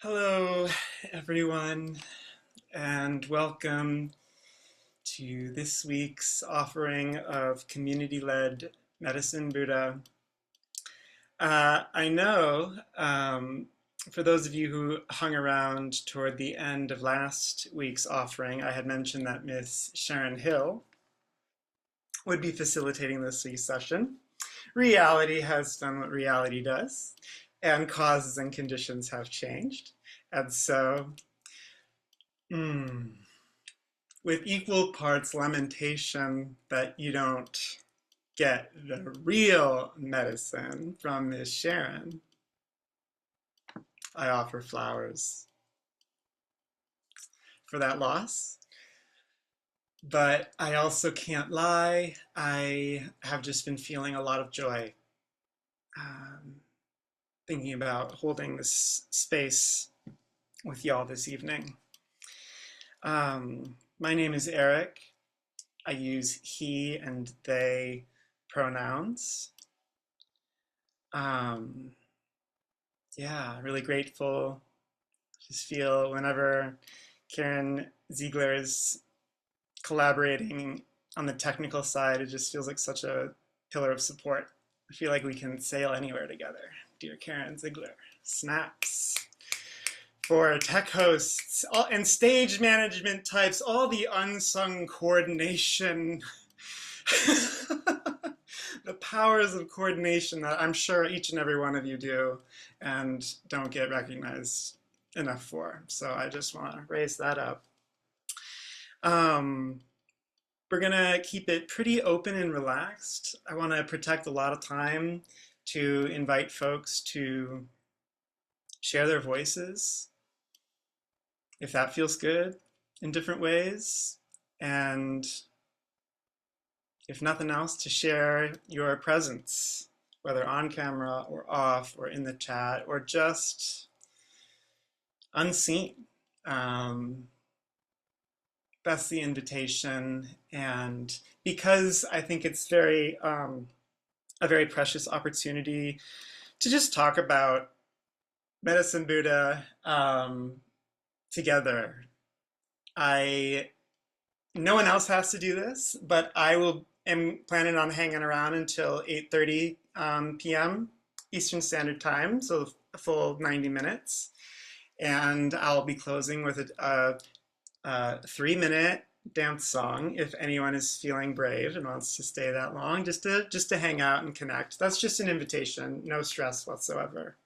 Hello, everyone, and welcome to this week's offering of community-led Medicine Buddha. I know for those of you who hung around toward the end of last week's offering, I had mentioned that Miss Sharon Hill would be facilitating this week's session. Reality has done what reality does, and causes and conditions have changed. And so, with equal parts lamentation that you don't get the real medicine from Miss Sharon, I offer flowers for that loss. But I also can't lie, I have just been feeling a lot of joy thinking about holding this space with y'all this evening. My name is Eric. I use he and they pronouns. Yeah, really grateful. Just feel whenever Karen Ziegler is collaborating on the technical side, it just feels like such a pillar of support. I feel like we can sail anywhere together. Dear Karen Ziegler, snaps. For tech hosts and stage management types, all the unsung coordination, the powers of coordination that I'm sure each and every one of you do and don't get recognized enough for. So I just want to raise that up. We're going to keep it pretty open and relaxed. I want to protect a lot of time to invite folks to share their voices, if that feels good, in different ways. And if nothing else, to share your presence, whether on camera or off or in the chat or just unseen. That's the invitation. And because I think it's a very precious opportunity to just talk about Medicine Buddha together. No one else has to do this, but am planning on hanging around until 8:30 p.m. Eastern Standard Time, so a full 90 minutes. And I'll be closing with a 3-minute dance song if anyone is feeling brave and wants to stay that long, just to hang out and connect. That's just an invitation, no stress whatsoever.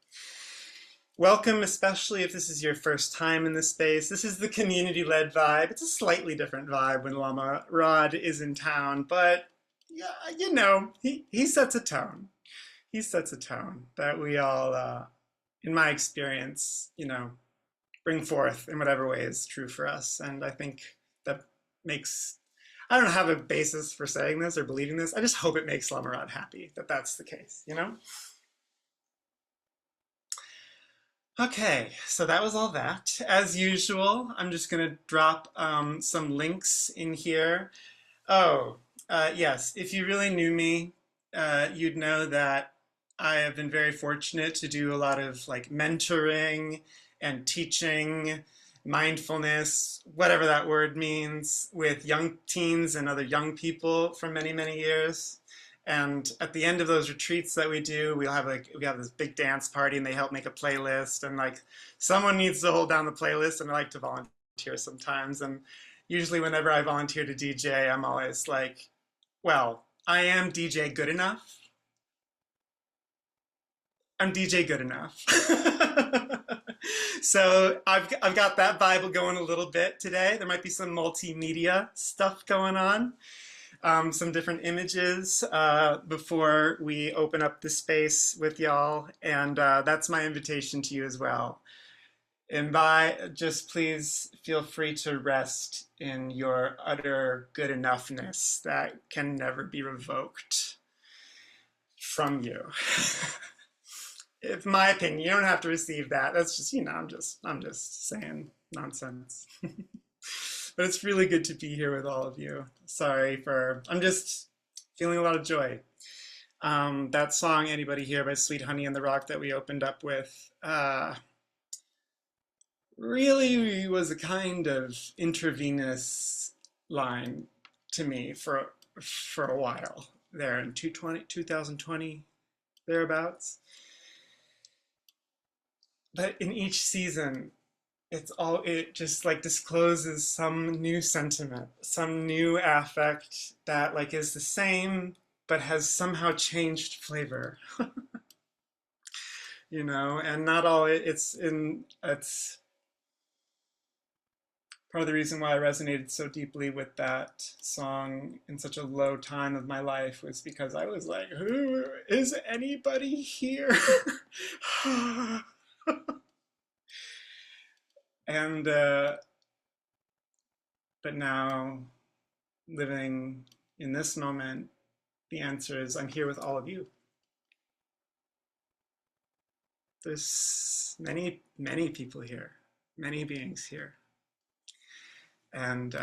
Welcome, especially if this is your first time in this space. This is the community-led vibe. It's a slightly different vibe when Lama Rod is in town, but yeah, you know, he sets a tone. He sets a tone that we all, in my experience, bring forth in whatever way is true for us. And I think that makes, I don't have a basis for saying this or believing this. I just hope it makes Lama Rod happy that that's the case, Okay, so that was all that. As usual, I'm just going to drop some links in here. Oh, yes, if you really knew me, you'd know that I have been very fortunate to do a lot of like mentoring and teaching, mindfulness, whatever that word means, with young teens and other young people for many, many years. And at the end of those retreats that we do, we have this big dance party, and they help make a playlist. And like someone needs to hold down the playlist, and I like to volunteer sometimes. And usually, whenever I volunteer to DJ, I'm always like, "Well, I am DJ good enough. I'm DJ good enough." So I've got that Bible going a little bit today. There might be some multimedia stuff going on. Some different images before we open up the space with y'all. And that's my invitation to you as well. And just please feel free to rest in your utter good enoughness that can never be revoked from you. It's my opinion. You don't have to receive that. That's just, I'm just saying nonsense. But it's really good to be here with all of you. I'm just feeling a lot of joy. That song, Anybody Here by Sweet Honey and the Rock that we opened up with, really was a kind of intravenous line to me for a while there in 2020 thereabouts. But in each season, it just like discloses some new sentiment, some new affect that like is the same but has somehow changed flavor, you know, and not all it's part of the reason why I resonated so deeply with that song in such a low time of my life was because I was like, who is anybody here? And but now living in this moment, the answer is I'm here with all of you. There's many people here, many beings here. And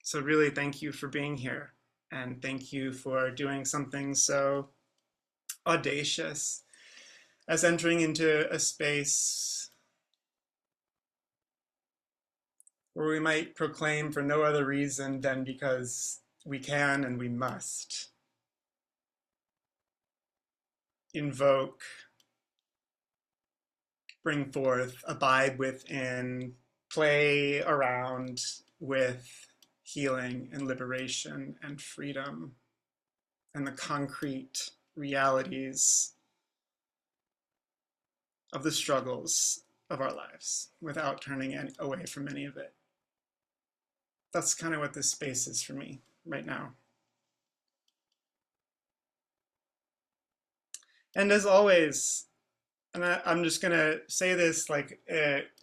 so really thank you for being here. And thank you for doing something so audacious as entering into a space where we might proclaim for no other reason than because we can and we must invoke, bring forth, abide within, play around with healing and liberation and freedom and the concrete realities of the struggles of our lives without turning away from any of it. That's kind of what this space is for me right now. And as always, and I'm just going to say this like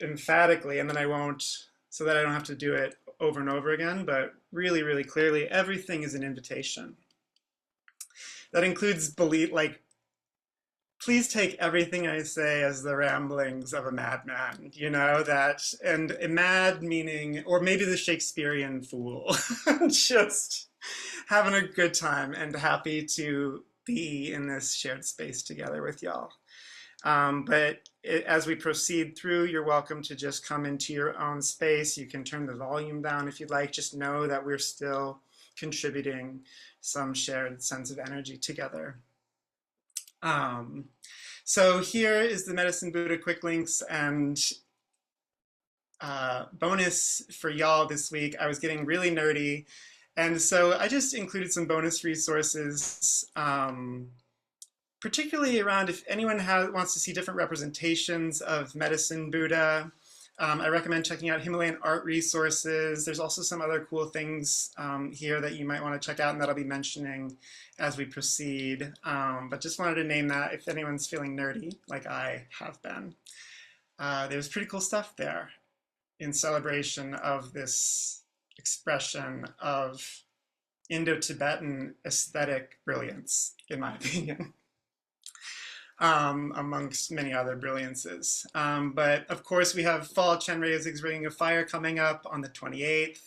emphatically, and then I won't, so that I don't have to do it over and over again, but really, really clearly, everything is an invitation. That includes belief, like, please take everything I say as the ramblings of a madman, you know, that, and a mad meaning, or maybe the Shakespearean fool, just having a good time and happy to be in this shared space together with y'all. As we proceed through, you're welcome to just come into your own space. You can turn the volume down if you'd like. Just know that we're still contributing some shared sense of energy together. So here is the Medicine Buddha quick links and bonus for y'all this week. I was getting really nerdy, and so I just included some bonus resources, particularly around if anyone wants to see different representations of Medicine Buddha. I recommend checking out Himalayan art resources. There's also some other cool things here that you might want to check out and that I'll be mentioning as we proceed. But just wanted to name that if anyone's feeling nerdy, like I have been. There's pretty cool stuff there in celebration of this expression of Indo-Tibetan aesthetic brilliance, in my opinion. Amongst many other brilliances. But of course, we have Fall Chenrezig's Ring of Fire coming up on the 28th.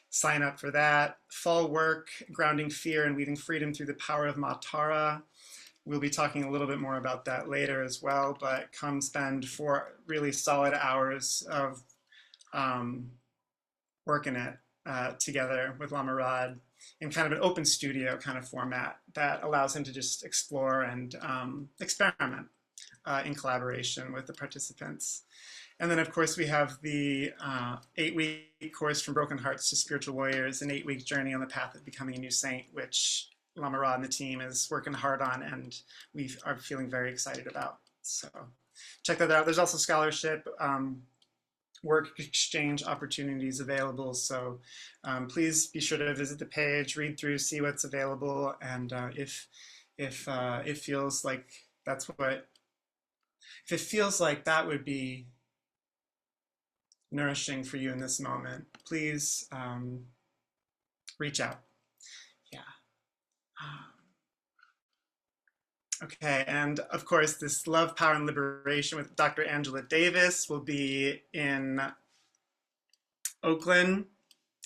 Sign up for that. Fall work, grounding fear and weaving freedom through the power of Matara. We'll be talking a little bit more about that later as well, but come spend 4 really solid hours of working it together with Lama Rod in kind of an open studio kind of format that allows him to just explore and experiment in collaboration with the participants. And then, of course, we have the 8-week course From Broken Hearts to Spiritual Warriors, an 8-week journey on the path of becoming a new saint, which Lama Rod and the team is working hard on and we are feeling very excited about. So check that out. There's also scholarship, work exchange opportunities available. So please be sure to visit the page, read through, see what's available. And if it feels like if it feels like that would be nourishing for you in this moment, please reach out. Yeah. Okay, and of course, this Love, Power, and Liberation with Dr. Angela Davis will be in Oakland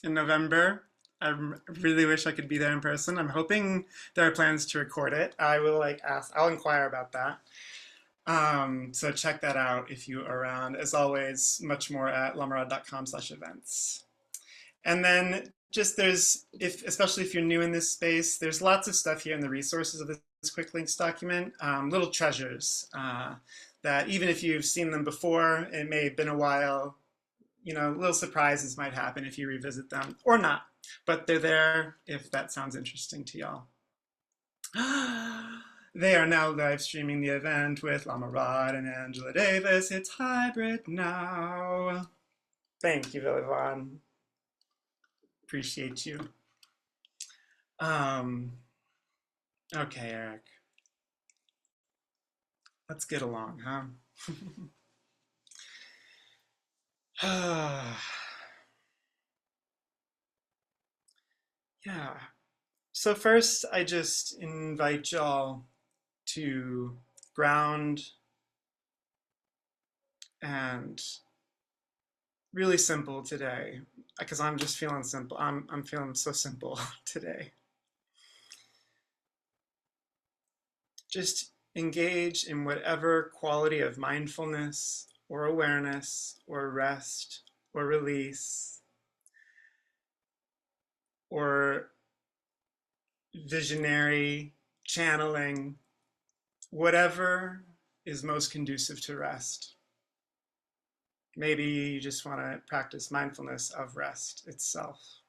in November. I really wish I could be there in person. I'm hoping there are plans to record it. I will I'll inquire about that. So check that out if you are around. As always, much more at lamarod.com/events. And then just there's, if especially if you're new in this space, there's lots of stuff here in the resources of this quick links document, little treasures that even if you've seen them before, it may have been a while, little surprises might happen if you revisit them or not, but they're there if that sounds interesting to y'all. They are now live streaming the event with Lama Rod and Angela Davis. It's hybrid now. Thank you, Villevon. Appreciate you. Okay, Eric. Let's get along, huh? Yeah. So first, I just invite y'all to ground and really simple today, because I'm just feeling simple. I'm feeling so simple today. Just engage in whatever quality of mindfulness or awareness or rest or release or visionary channeling, whatever is most conducive to rest. Maybe you just want to practice mindfulness of rest itself.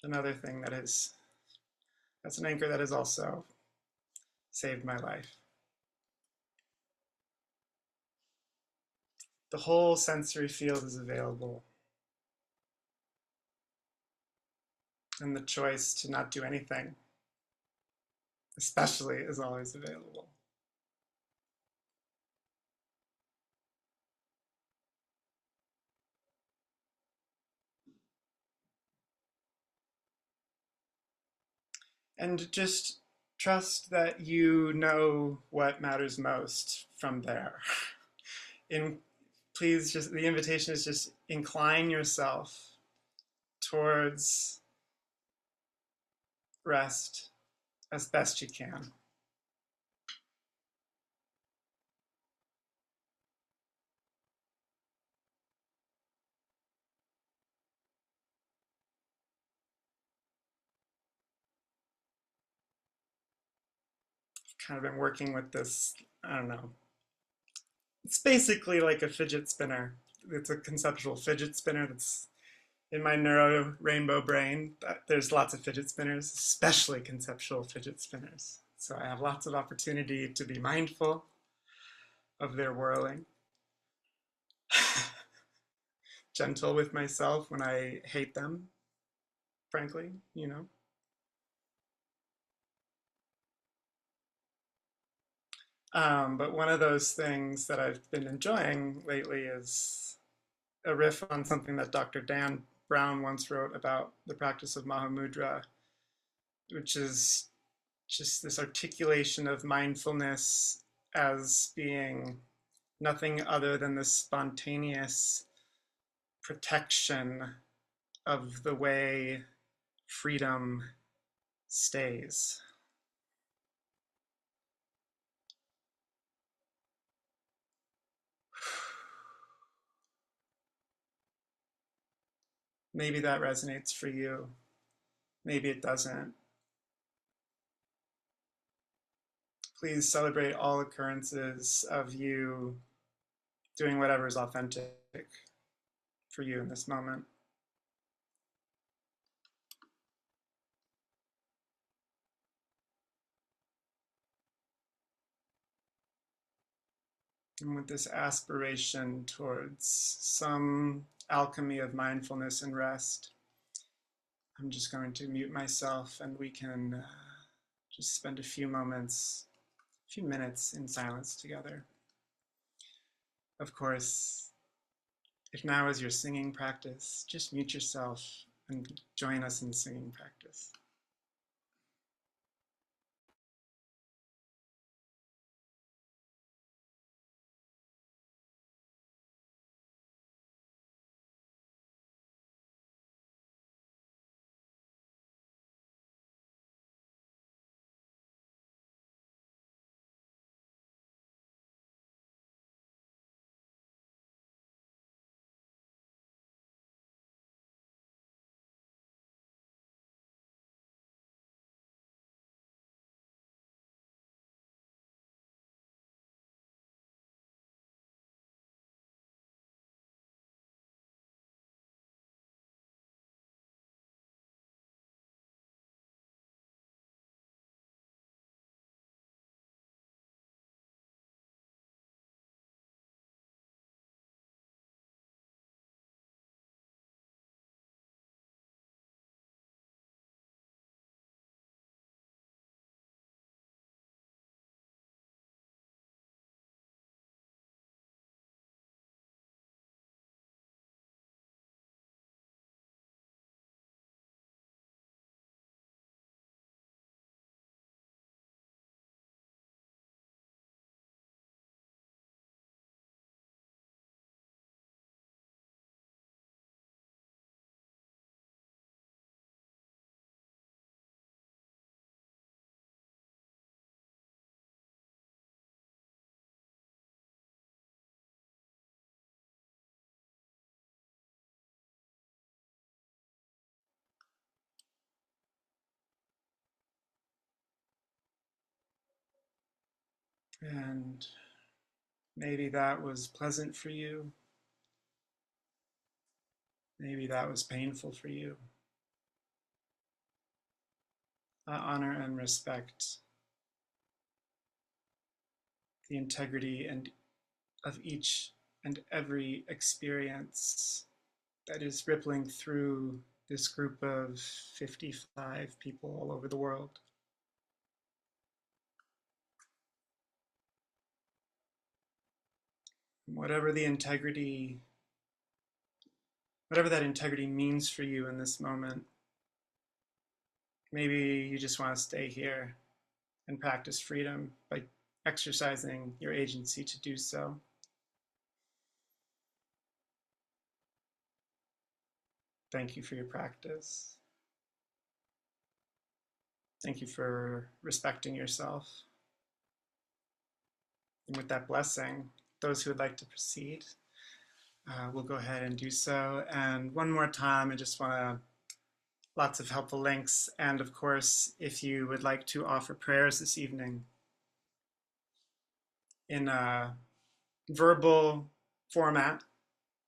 Another thing that's an anchor that has also saved my life. The whole sensory field is available. And the choice to not do anything, especially, is always available. And just trust that you know what matters most from there. Please, just the invitation is just incline yourself towards rest as best you can. I've kind of been working with this, I don't know. It's basically like a fidget spinner. It's a conceptual fidget spinner that's in my neuro rainbow brain. There's lots of fidget spinners, especially conceptual fidget spinners. So I have lots of opportunity to be mindful of their whirling. Gentle with myself when I hate them, frankly, But one of those things that I've been enjoying lately is a riff on something that Dr. Dan Brown once wrote about the practice of Mahamudra, which is just this articulation of mindfulness as being nothing other than the spontaneous protection of the way freedom stays. Maybe that resonates for you. Maybe it doesn't. Please celebrate all occurrences of you doing whatever is authentic for you in this moment. And with this aspiration towards some alchemy of mindfulness and rest, I'm just going to mute myself and we can just spend a few minutes in silence together. Of course, if now is your singing practice, just mute yourself and join us in singing practice. And maybe that was pleasant for you. Maybe that was painful for you. Honor and respect the integrity and of each and every experience that is rippling through this group of 55 people all over the world. Whatever the integrity, whatever that integrity means for you in this moment, maybe you just want to stay here and practice freedom by exercising your agency to do so. Thank you for your practice. Thank you for respecting yourself. And with that blessing, those who would like to proceed will go ahead and do so. And one more time, I just want to, lots of helpful links. And of course, if you would like to offer prayers this evening in a verbal format,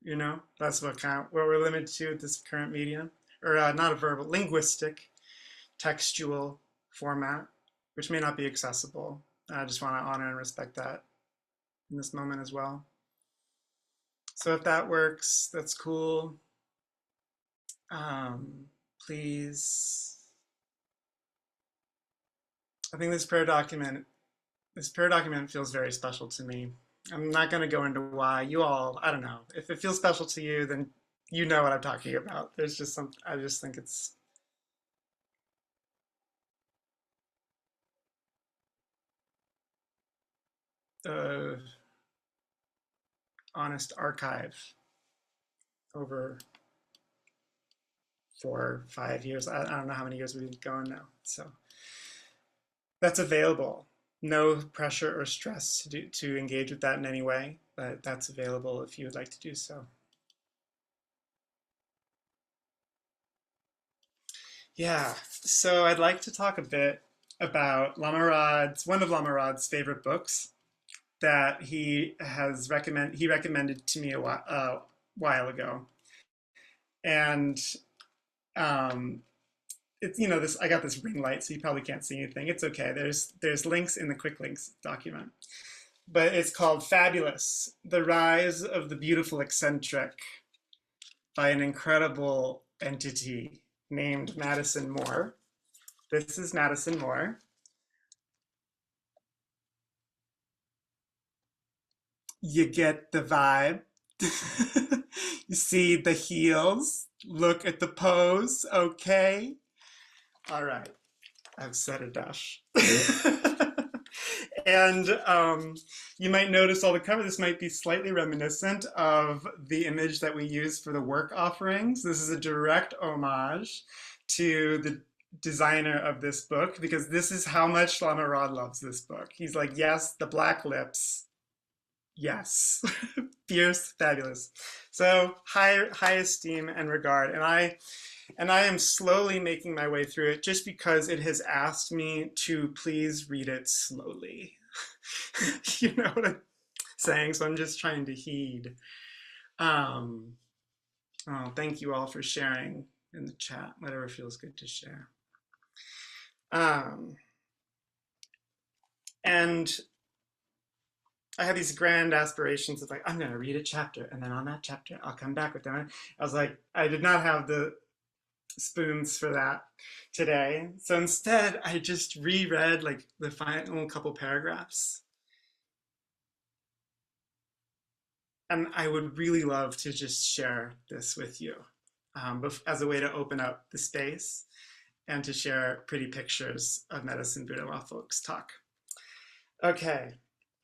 you know, that's what we're limited to at this current medium, or not a verbal, linguistic, textual format, which may not be accessible. I just want to honor and respect that in this moment as well. So if that works, that's cool. Please, I think this prayer document feels very special to me. I'm not going to go into why. You all, I don't know. If it feels special to you, then you know what I'm talking about. There's just some, I just think it's the honest archive over 4 or 5 years. I don't know how many years we've been going now. So that's available. No pressure or stress to engage with that in any way, but that's available if you would like to do so. Yeah, so I'd like to talk a bit about one of Lama Rod's favorite books that he recommended to me a while ago. And it's, you know, this, I got this ring light, so you probably can't see anything. It's okay. There's links in the quick links document. But it's called Fabulous: The Rise of the Beautiful Eccentric by an incredible entity named Madison Moore. This is Madison Moore. You get the vibe. You see the heels. Look at the pose. Okay. All right. I've said enough. And you might notice all the cover. This might be slightly reminiscent of the image that we use for the work offerings. This is a direct homage to the designer of this book, because this is how much Lama Rod loves this book. He's like, yes, the black lips. Yes. Fierce, fabulous. So high esteem and regard. And I am slowly making my way through it just because it has asked me to please read it slowly. You know what I'm saying? So I'm just trying to heed. Oh, thank you all for sharing in the chat, whatever feels good to share. And I had these grand aspirations of like, I'm going to read a chapter, and then on that chapter, I'll come back with them. I was like, I did not have the spoons for that today. So instead, I just reread like the final couple paragraphs. And I would really love to just share this with you as a way to open up the space and to share pretty pictures of Medicine Buddha while folks talk. Okay,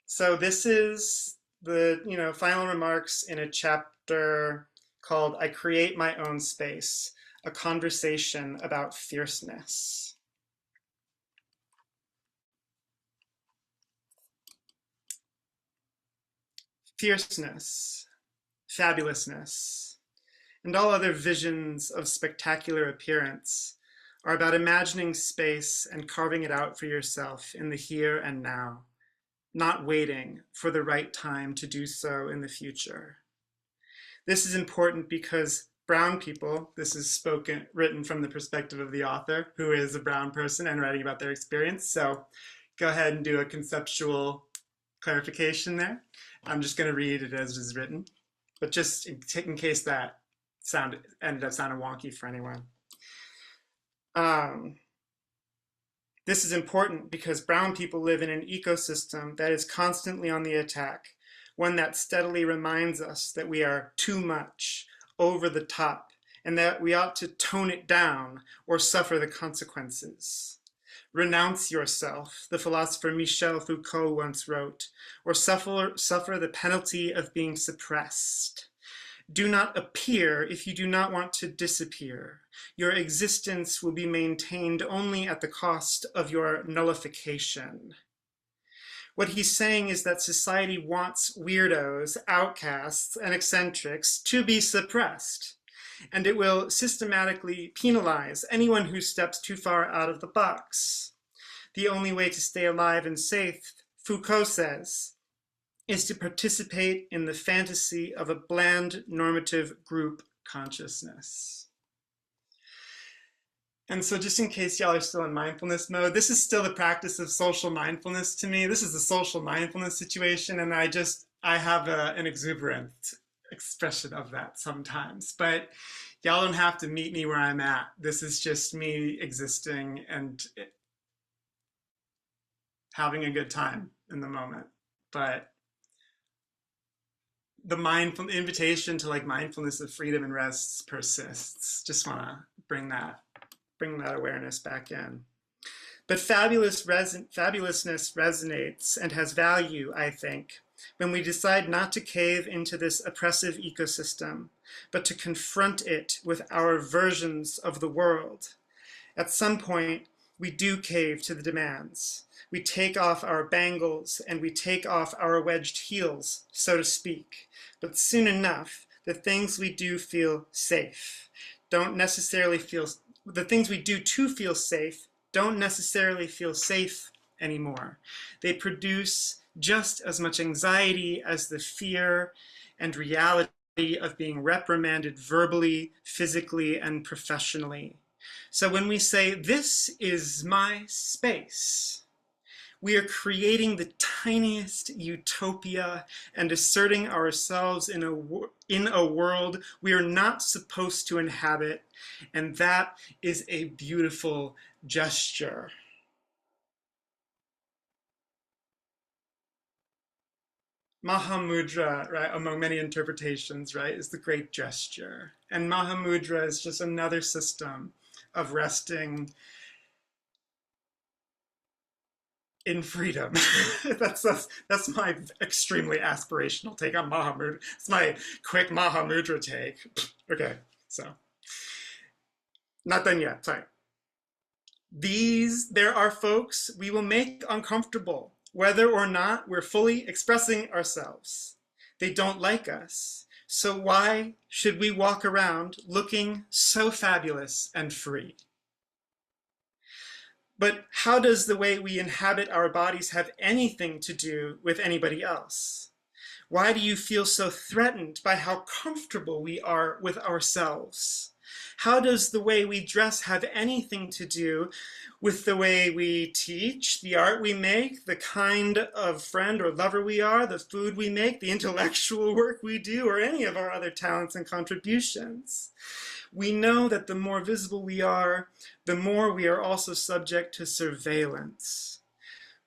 so this is the final remarks in a chapter called "I Create My Own Space: A Conversation About Fierceness." Fierceness, fabulousness, and all other visions of spectacular appearance are about imagining space and carving it out for yourself in the here and now, not waiting for the right time to do so in the future. This is important because brown people, this is written from the perspective of the author, who is a brown person and writing about their experience. So go ahead and do a conceptual clarification there. I'm just going to read it as is written, but just in case that ended up sounding wonky for anyone. This is important because brown people live in an ecosystem that is constantly on the attack, one that steadily reminds us that we are too much, over the top, and that we ought to tone it down or suffer the consequences. Renounce yourself, the philosopher Michel Foucault once wrote, or suffer the penalty of being suppressed. Do not appear if you do not want to disappear. Your existence will be maintained only at the cost of your nullification. What he's saying is that society wants weirdos, outcasts, and eccentrics to be suppressed, and it will systematically penalize anyone who steps too far out of the box. The only way to stay alive and safe, Foucault says, is to participate in the fantasy of a bland normative group consciousness. And so just in case y'all are still in mindfulness mode, this is still the practice of social mindfulness to me. This is a social mindfulness situation, and I have an exuberant expression of that sometimes. But y'all don't have to meet me where I'm at. This is just me existing and having a good time in the moment. But the invitation to like mindfulness of freedom and rest persists. Just want to bring that awareness back in. But fabulousness resonates and has value, I think, when we decide not to cave into this oppressive ecosystem, but to confront it with our versions of the world. At some point, we do cave to the demands. We take off our bangles and we take off our wedged heels, so to speak. But soon enough, the things we do feel safe the things we do to feel safe don't necessarily feel safe anymore. They produce just as much anxiety as the fear and reality of being reprimanded verbally, physically, and professionally. So when we say, "This is my space," we are creating the tiniest utopia and asserting ourselves in a world we are not supposed to inhabit, and that is a beautiful gesture. Mahamudra, right, among many interpretations, right, is the great gesture. And Mahamudra is just another system of resting in freedom. that's my extremely aspirational take on Mahamudra. It's my quick Mahamudra take. Okay, so not done yet. Sorry. There are folks we will make uncomfortable, whether or not we're fully expressing ourselves. They don't like us. So why should we walk around looking so fabulous and free? But how does the way we inhabit our bodies have anything to do with anybody else? Why do you feel so threatened by how comfortable we are with ourselves? How does the way we dress have anything to do with the way we teach, the art we make, the kind of friend or lover we are, the food we make, the intellectual work we do, or any of our other talents and contributions? We know that the more visible we are, the more we are also subject to surveillance.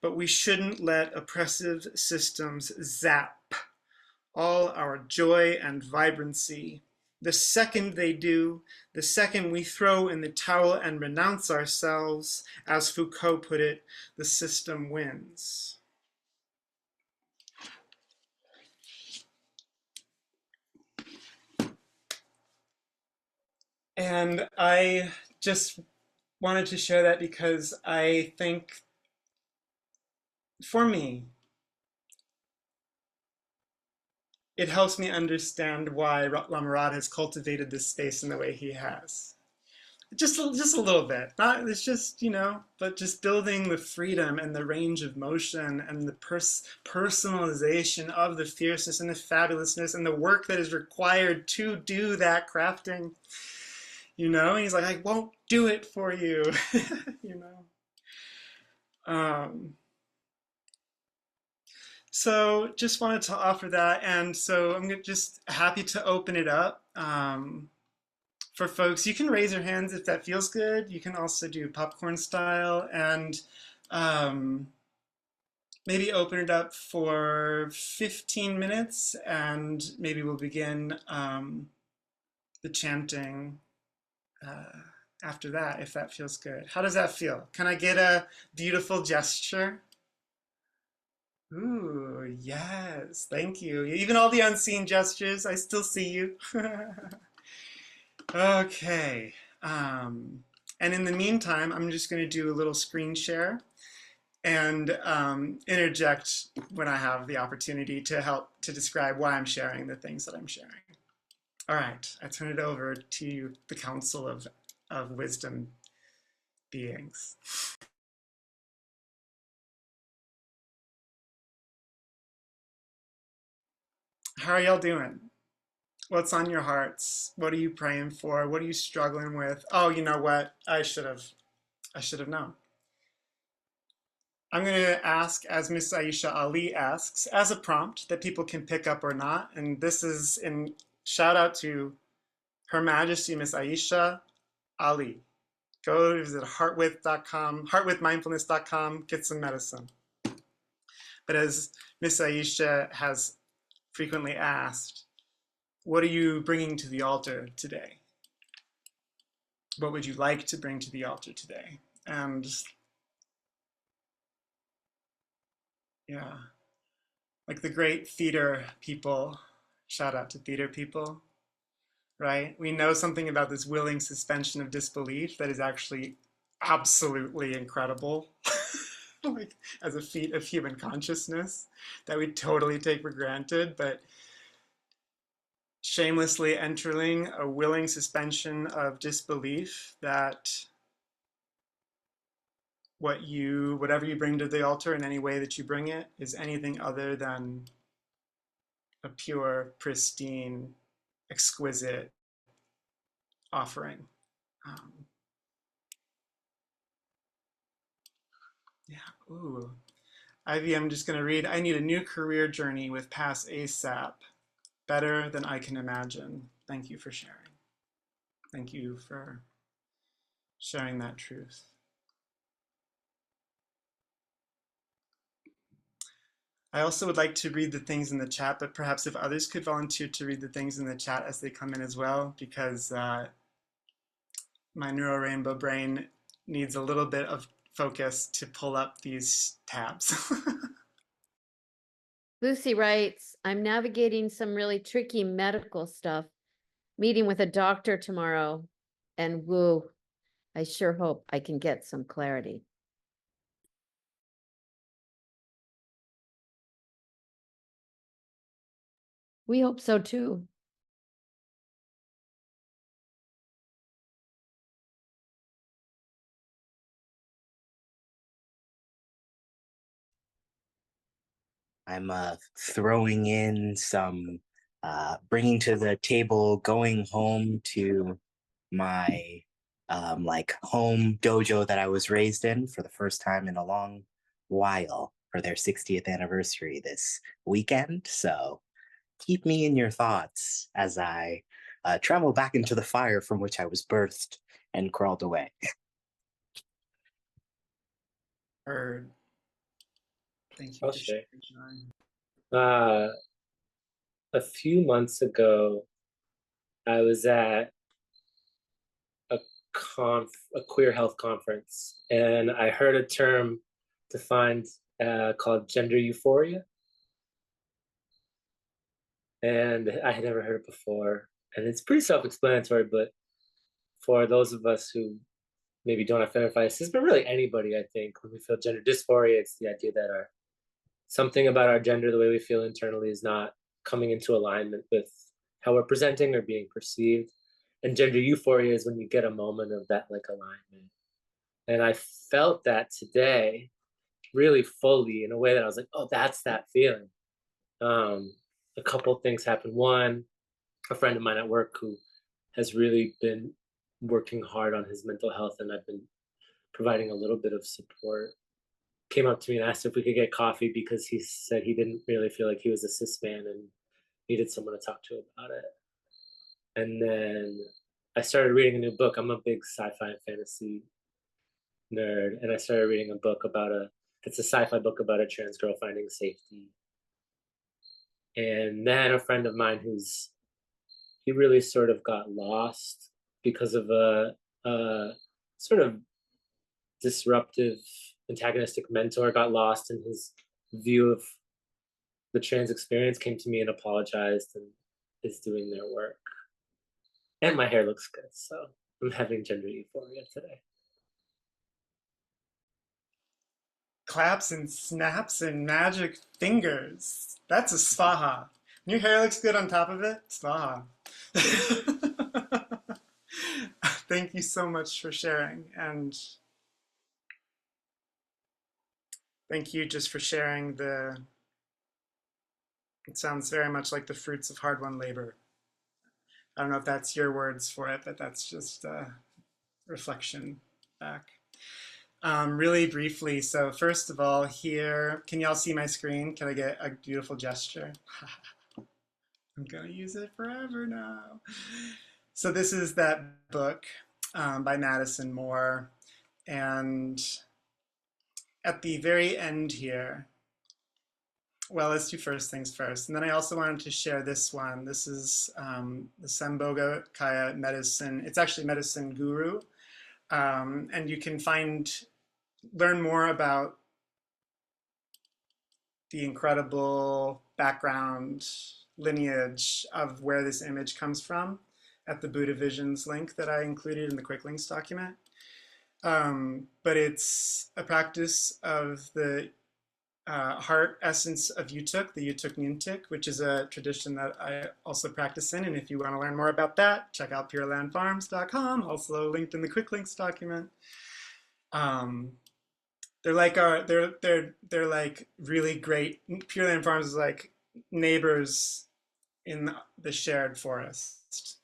But we shouldn't let oppressive systems zap all our joy and vibrancy. The second they do, the second we throw in the towel and renounce ourselves, as Foucault put it, the system wins. And I just wanted to share that because I think, for me, it helps me understand why Lama Rod has cultivated this space in the way he has. just a little bit. Not it's just but just building the freedom and the range of motion and the personalization of the fierceness and the fabulousness and the work that is required to do that crafting. And he's like, I won't do it for you. you know. Um, so just wanted to offer that, and so I'm just happy to open it up. For folks. You can raise your hands if that feels good. You can also do popcorn style and um, maybe open it up for 15 minutes and maybe we'll begin the chanting uh, after that if that feels good. How does that feel? Can I get a beautiful gesture? Ooh, yes, thank you. Even all the unseen gestures, I still see you. Okay. And in the meantime, I'm just going to do a little screen share and interject when I have the opportunity to help to describe why I'm sharing the things that I'm sharing. All right, I turn it over to the Council of Wisdom beings. How are y'all doing? What's on your hearts? What are you praying for? What are you struggling with? Oh, you know what? I should have known. I'm going to ask, as Miss Aisha Ali asks, as a prompt that people can pick up or not. And this is in shout out to Her Majesty Miss Aisha Ali. Go visit heartwith.com, heartwithmindfulness.com, get some medicine. But as Miss Aisha has frequently asked, what are you bringing to the altar today? What would you like to bring to the altar today? And yeah, like the great theater people, shout out to theater people, right? We know something about this willing suspension of disbelief that is actually absolutely incredible, like as a feat of human consciousness that we totally take for granted, but shamelessly entering a willing suspension of disbelief that whatever you bring to the altar in any way that you bring it is anything other than a pure, pristine, exquisite offering. Um, yeah, ooh. Ivy, I'm just going to read. I need a new career journey with Pass ASAP. Better than I can imagine. Thank you for sharing. Thank you for sharing that truth. I also would like to read the things in the chat, but perhaps if others could volunteer to read the things in the chat as they come in as well, because my neural rainbow brain needs a little bit of focus to pull up these tabs. Lucy writes, I'm navigating some really tricky medical stuff, meeting with a doctor tomorrow, and woo, I sure hope I can get some clarity. We hope so too. I'm throwing in some, bringing to the table, going home to my like home dojo that I was raised in for the first time in a long while for their 60th anniversary this weekend. So keep me in your thoughts as I travel back into the fire from which I was birthed and crawled away. Heard. Thank you I'll for share. sharing. A few months ago, I was at a a queer health conference, and I heard a term defined called gender euphoria, and I had never heard it before. And it's pretty self-explanatory, but for those of us who maybe don't identify as cis, but really anybody, I think, when we feel gender dysphoria, it's the idea that something about our gender, the way we feel internally, is not coming into alignment with how we're presenting or being perceived. And gender euphoria is when you get a moment of that like alignment. And I felt that today really fully in a way that I was like, oh, that's that feeling. A couple things happened. One, a friend of mine at work who has really been working hard on his mental health, and I've been providing a little bit of support, came up to me and asked if we could get coffee because he said he didn't really feel like he was a cis man and needed someone to talk to about it. And then I started reading a new book. I'm a big sci-fi and fantasy nerd, and I started reading a book about it's a sci-fi book about a trans girl finding safety. And then a friend of mine he really sort of got lost because of a sort of disruptive, antagonistic mentor got lost in his view of the trans experience, came to me and apologized and is doing their work. And my hair looks good, so I'm having gender euphoria today. Claps and snaps and magic fingers. That's a svaha. When your hair looks good on top of it, svaha. Thank you so much for sharing, and thank you just for sharing it sounds very much like the fruits of hard-won labor. I don't know if that's your words for it, but that's just a reflection back. Really briefly, so first of all here, can y'all see my screen? Can I get a beautiful gesture? I'm gonna use it forever now. So this is that book by Madison Moore, and at the very end here, well, let's do first things first. And then I also wanted to share this one. This is the Sambhoga Kaya Medicine. It's actually Medicine Guru. And you can learn more about the incredible background lineage of where this image comes from at the Buddha Visions link that I included in the quick links document. But it's a practice of the heart essence of Yutuk, the Yutuk Nyingtik, which is a tradition that I also practice in. And if you want to learn more about that, check out purelandfarms.com, also linked in the quick links document. They're like they're like really great. Pure Land Farms is like neighbors in the shared forest.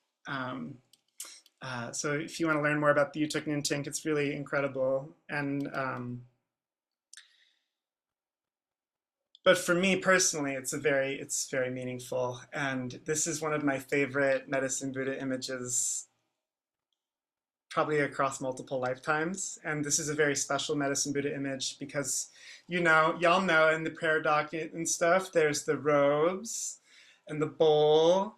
So if you want to learn more about the Yutuk Nyingtik, it's really incredible. And but for me personally, it's very meaningful. And this is one of my favorite Medicine Buddha images, probably across multiple lifetimes. And this is a very special Medicine Buddha image because, y'all know in the prayer docket and stuff, there's the robes and the bowl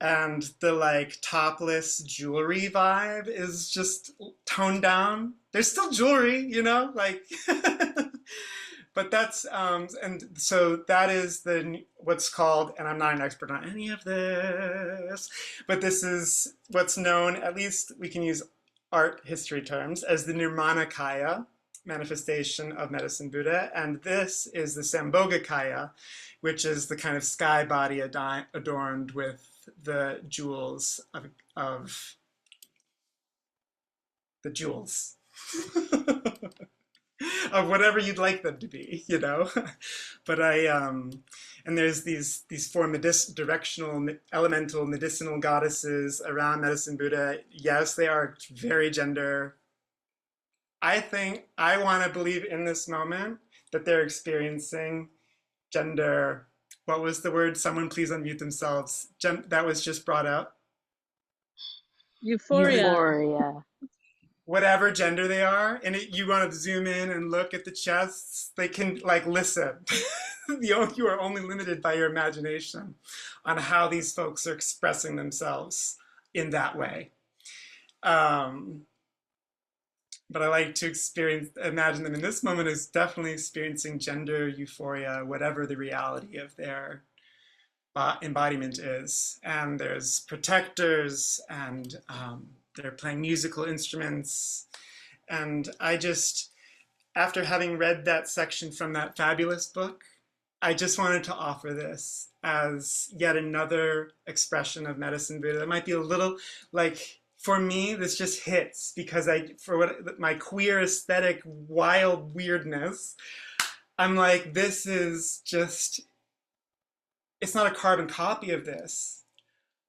and the like topless jewelry vibe is just toned down. There's still jewelry, like, but that's, and so that is what's called, and I'm not an expert on any of this, but this is what's known, at least we can use art history terms, as the Nirmanakaya manifestation of Medicine Buddha. And this is the Sambhogakaya, which is the kind of sky body adorned with the jewels of the jewels of whatever you'd like them to be, But and there's these four directional, elemental, medicinal goddesses around Medicine Buddha. Yes, they are very gender. I want to believe in this moment that they're experiencing gender. What was the word? Someone please unmute themselves. That was just brought up. Euphoria. Whatever gender they are, and you want to zoom in and look at the chests, they can like listen. You are only limited by your imagination on how these folks are expressing themselves in that way. But I like to imagine them in this moment as definitely experiencing gender euphoria, whatever the reality of their embodiment is. And there's protectors, and they're playing musical instruments. And I just, after having read that section from that fabulous book, I just wanted to offer this as yet another expression of medicine Buddha. That might be a little like, for me, this just hits because for what my queer aesthetic, wild weirdness, I'm like, this is just, it's not a carbon copy of this.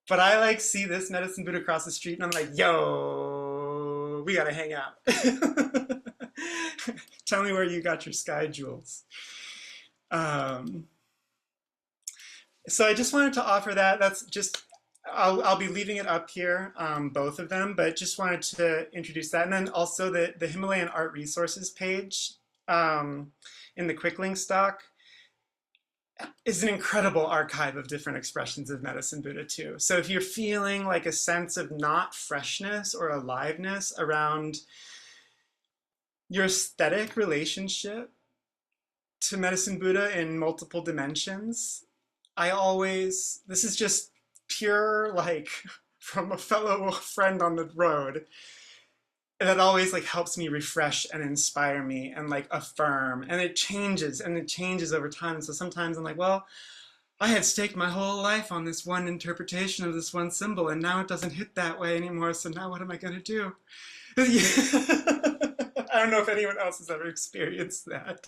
But I like see this medicine Buddha across the street and I'm like, yo, we gotta hang out. Tell me where you got your sky jewels. Um, so I just wanted to offer that. That's just, I'll be leaving it up here, both of them, but just wanted to introduce that. And then also the Himalayan Art Resources page in the quick link stock is an incredible archive of different expressions of medicine Buddha too. So if you're feeling like a sense of not freshness or aliveness around your aesthetic relationship to medicine Buddha in multiple dimensions, this is just pure, like, from a fellow friend on the road. That always like helps me refresh and inspire me and like affirm. And it changes over time. So sometimes I'm like, well, I had staked my whole life on this one interpretation of this one symbol, and now it doesn't hit that way anymore. So now what am I going to do? I don't know if anyone else has ever experienced that.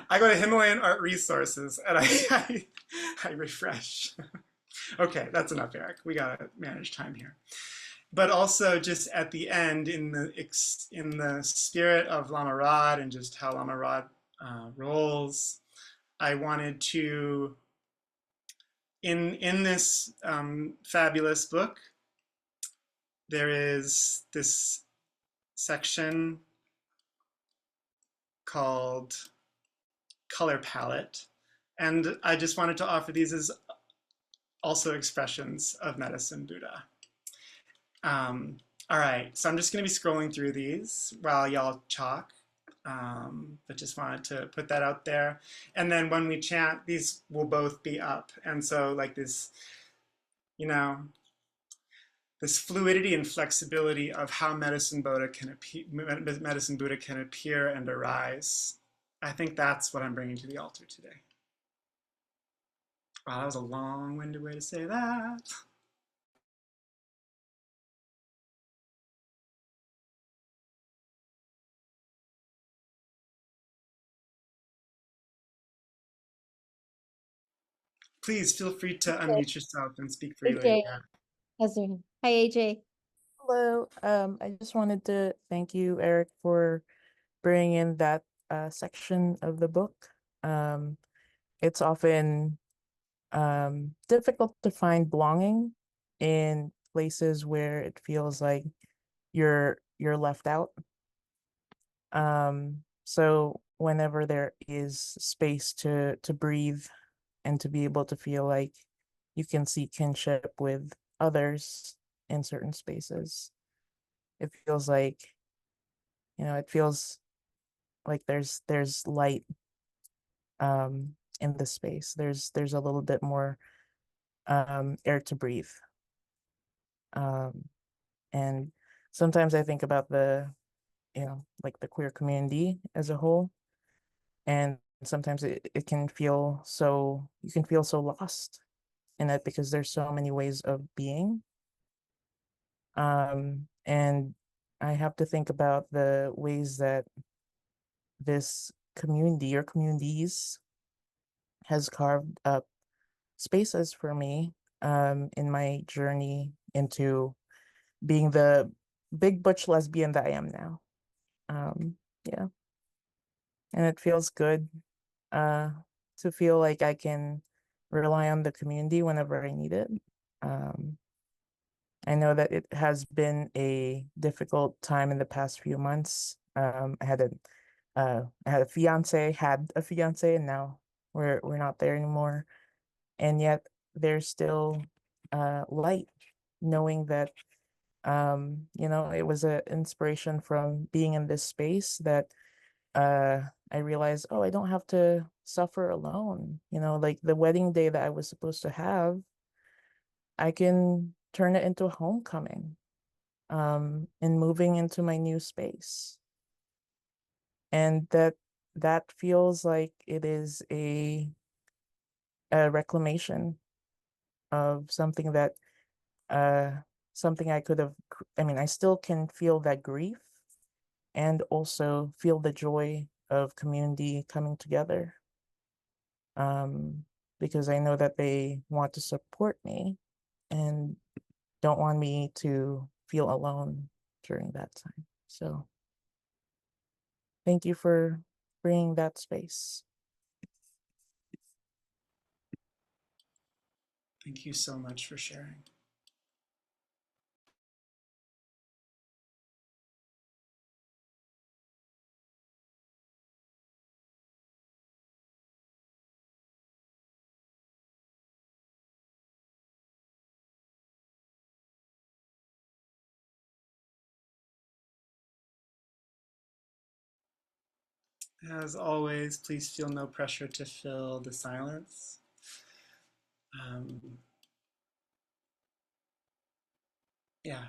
I go to Himalayan Art Resources and I refresh. Okay, that's enough, Eric. We gotta manage time here. But also, just at the end, in the spirit of Lama Rod and just how Lama Rod rolls, I wanted to, in this fabulous book, there is this section called Color Palette. And I just wanted to offer these as also expressions of medicine Buddha. All right, so I'm just going to be scrolling through these while y'all talk. But just wanted to put that out there. And then when we chant, these will both be up. And so like this, you know, this fluidity and flexibility of how medicine Buddha can appear and arise. I think that's what I'm bringing to the altar today. Wow, that was a long-winded way to say that. Please feel free to unmute yourself and speak freely. AJ has her hand. Hi, AJ. Hello. I just wanted to thank you, Eric, for bringing in that section of the book. It's often difficult to find belonging in places where it feels like you're left out. So whenever there is space to breathe and to be able to feel like you can see kinship with others in certain spaces, it feels like, it feels like there's light in the space. There's a little bit more air to breathe. And sometimes I think about like the queer community as a whole, and sometimes it can feel so, you can feel so lost in it because there's so many ways of being. And I have to think about the ways that this community or communities has carved up spaces for me in my journey into being the big butch lesbian that I am now. Yeah. And it feels good to feel like I can rely on the community whenever I need it. I know that it has been a difficult time in the past few months. I had a fiance, and now we're not there anymore. And yet there's still light, knowing that it was an inspiration from being in this space that I realized, oh, I don't have to suffer alone. Like the wedding day that I was supposed to have, I can turn it into a homecoming in moving into my new space. And that feels like it is a reclamation of something that something I could have. I mean, I still can feel that grief and also feel the joy of community coming together. Because I know that they want to support me and don't want me to feel alone during that time. So thank you for bringing that space. Thank you so much for sharing. As always, please feel no pressure to fill the silence. Yeah,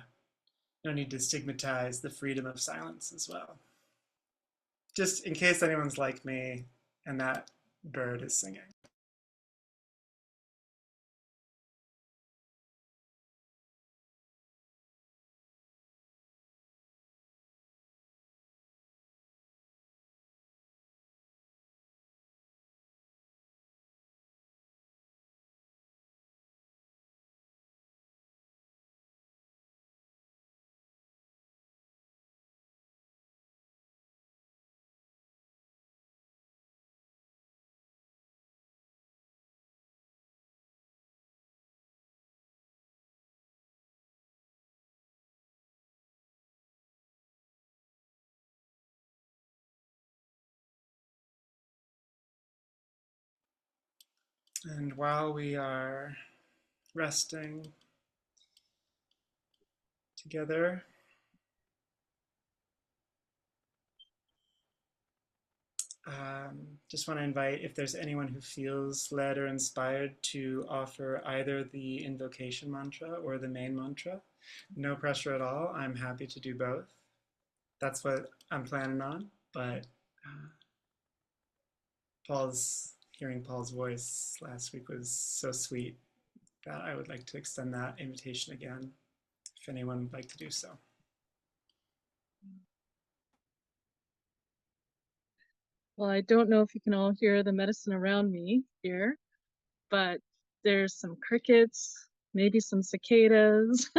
no need to stigmatize the freedom of silence as well. Just in case anyone's like me and that bird is singing. And while we are resting together, just want to invite if there's anyone who feels led or inspired to offer either the invocation mantra or the main mantra. No pressure at all. I'm happy to do both. That's what I'm planning on. But hearing Paul's voice last week was so sweet that I would like to extend that invitation again, if anyone would like to do so. Well, I don't know if you can all hear the medicine around me here, but there's some crickets, maybe some cicadas.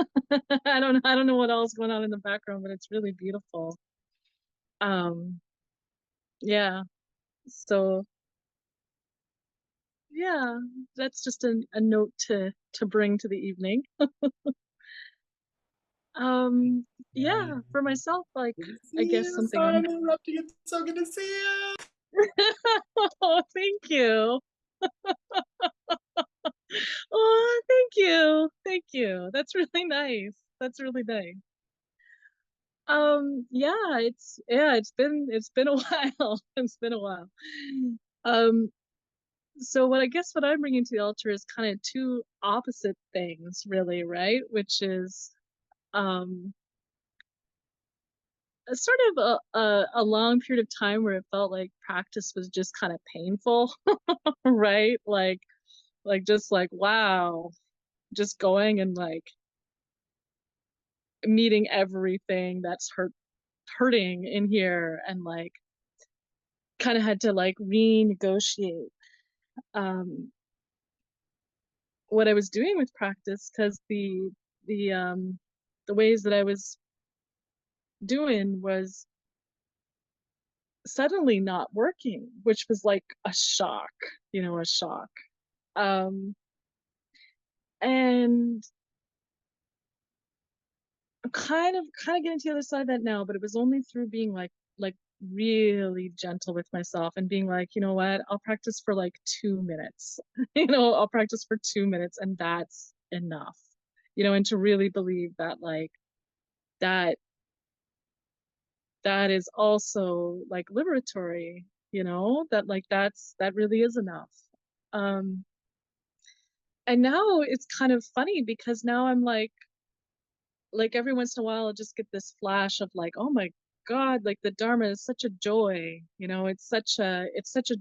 I don't know what else is going on in the background, but it's really beautiful. Yeah. So yeah, that's just a note to bring to the evening. Yeah, for myself, like I guess something Sorry, I'm I'm interrupting. It's so good to see you. Oh, thank you. Oh, thank you. Thank you. That's really nice. That's really nice. Yeah, it's been a while. It's been a while. Um, so what I'm bringing to the altar is kind of two opposite things, really, right? Which is um a sort of a long period of time where it felt like practice was just kind of painful, right? Like just like wow, just going and like meeting everything that's hurting in here and like kind of had to like renegotiate um what I was doing with practice because the ways that I was doing was suddenly not working, which was like a shock, a shock. Um and I'm kind of getting to the other side of that now, but it was only through being like really gentle with myself and being like, you know what, I'll practice for like 2 minutes. I'll practice for 2 minutes and that's enough. And to really believe that like that that is also like liberatory, that like that really is enough. Um and now it's kind of funny because now I'm like every once in a while I'll just get this flash of like, oh my God, like the Dharma is such a joy, you know, it's such a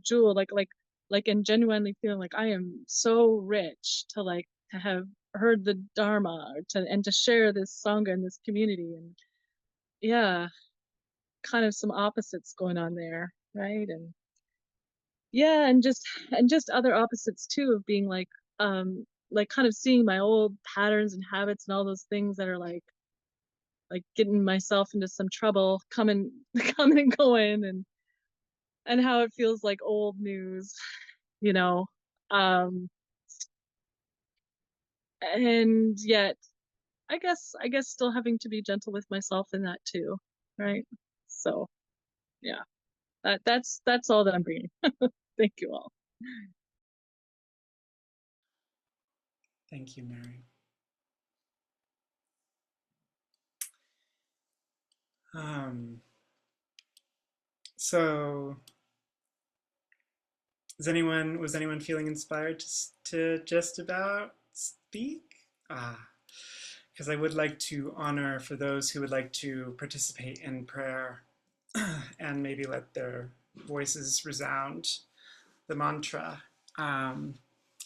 jewel, and genuinely feeling like I am so rich to have heard the Dharma and to share this Sangha in this community. And yeah, kind of some opposites going on there, right? And yeah, and just other opposites too, of being like kind of seeing my old patterns and habits and all those things that are like getting myself into some trouble coming coming and going, and how it feels like old news, you know. um and yet I guess still having to be gentle with myself in that too, right? So yeah, that's all that I'm bringing. Thank you all. Thank you, Mary. So was anyone feeling inspired to just about speak? Because I would like to honor for those who would like to participate in prayer and maybe let their voices resound the mantra.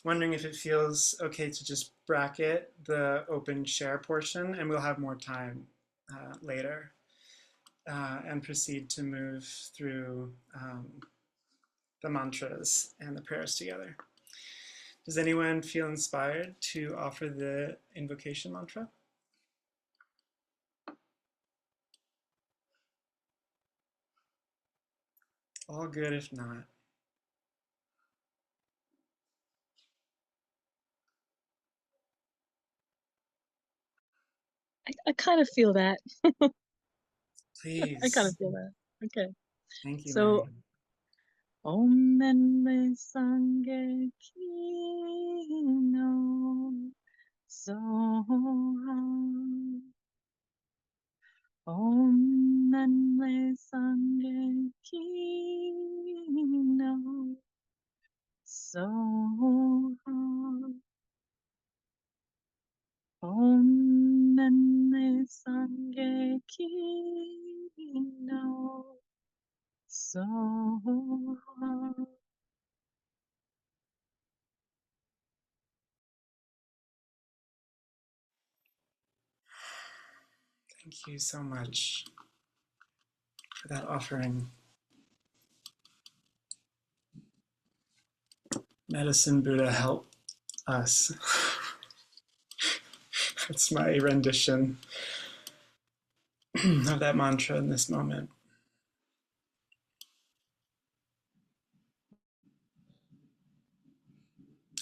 Wondering if it feels okay to just bracket the open share portion, and we'll have more time later, and proceed to move through the mantras and the prayers together. Does anyone feel inspired to offer the invocation mantra? All good if not. I kind of feel that. I kind of Please. feel that. Okay. Thank you, So Mary. Om Menme Sangye Kino Soham. Om Menme Sangye Kino Soham. Om Menme Sangye Kino Soham. Thank you so much for that offering. Medicine Buddha, help us. That's my rendition of that mantra in this moment.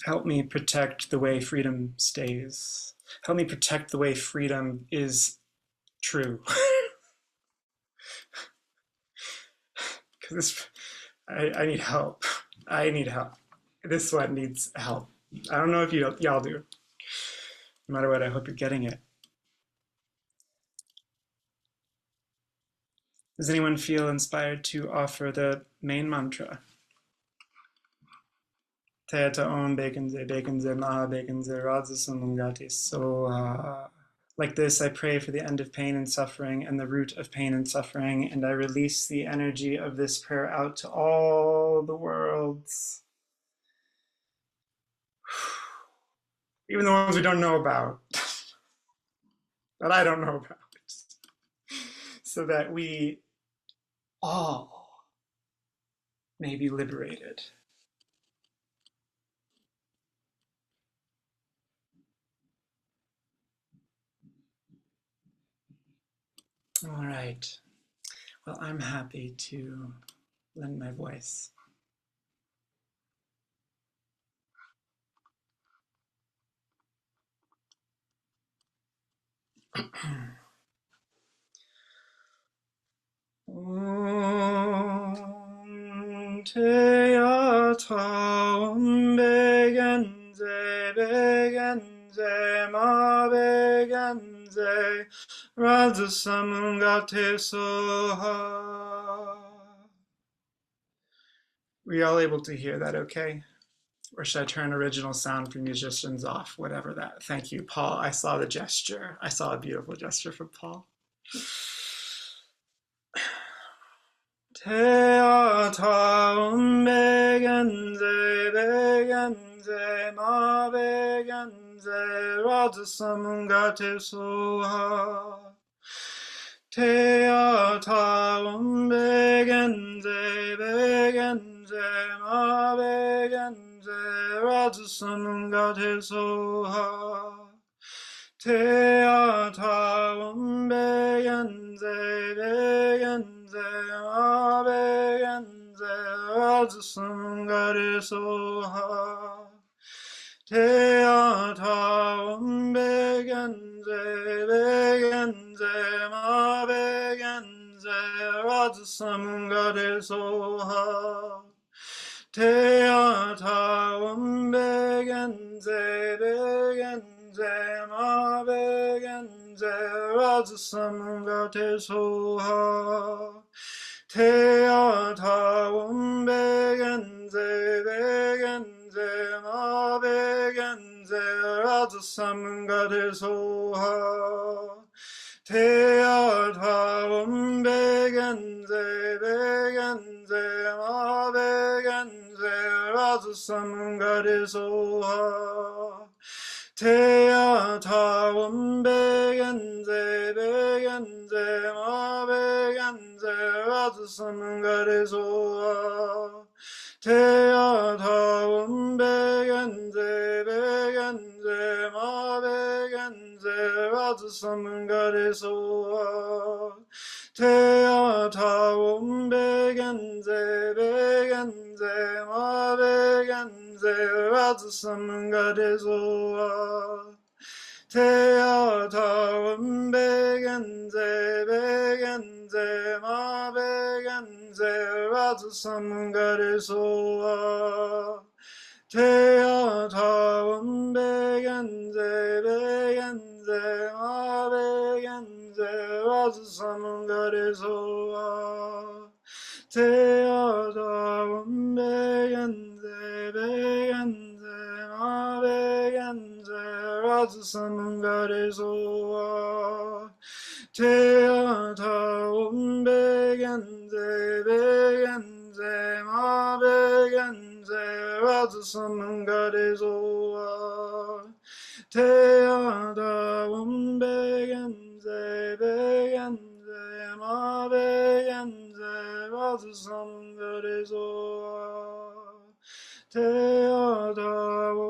Help me protect the way freedom stays. Help me protect the way freedom is true. Because I need help. I need help. This one needs help. I don't know if y'all do. No matter what, I hope you're getting it. Does anyone feel inspired to offer the main mantra? Theata Om Bekenze Maha Bekenze Radhasamungati Soha. Like this, I pray for the end of pain and suffering and the root of pain and suffering, and I release the energy of this prayer out to all the worlds. Even the ones we don't know about, that I don't know about, so that we all may be liberated. All right. Well, I'm happy to lend my voice. Om Teata Om Begenze Begenze Ma Begenze Radhasamungate Soha. We all able to hear that okay? Or should I turn original sound for musicians off? Whatever that. Thank you, Paul. I saw the gesture. I saw a beautiful gesture from Paul. Teata begenze begenze ma begenze radsamunga soha. Teata begenze begenze ma begenze radsamunga soha. Teata begenze begenze ma begenze radsamunga soha. Teata begenze begenze ma begenze radsamunga soha. Teata begenze begenze ma begenze radsamunga soha. Teata begenze begenze ma begenze radsamunga soha. Teata begenze begenze ma begenze radsamunga soha. Teata begenze begenze ma begenze radsamunga soha. Teata begenze begenze ma begenze radsamunga soha. Teata begenze begenze ma begenze radsamunga soha. Teata begenze begenze ma begenze radsamunga soha. Teata begenze begenze ma begenze radsamunga soha. Teata begenze begenze ma begenze radsamunga soha. Teata begenze begenze ma begenze radsamunga soha. Teata begenze begenze ma begenze radsamunga soha. Teata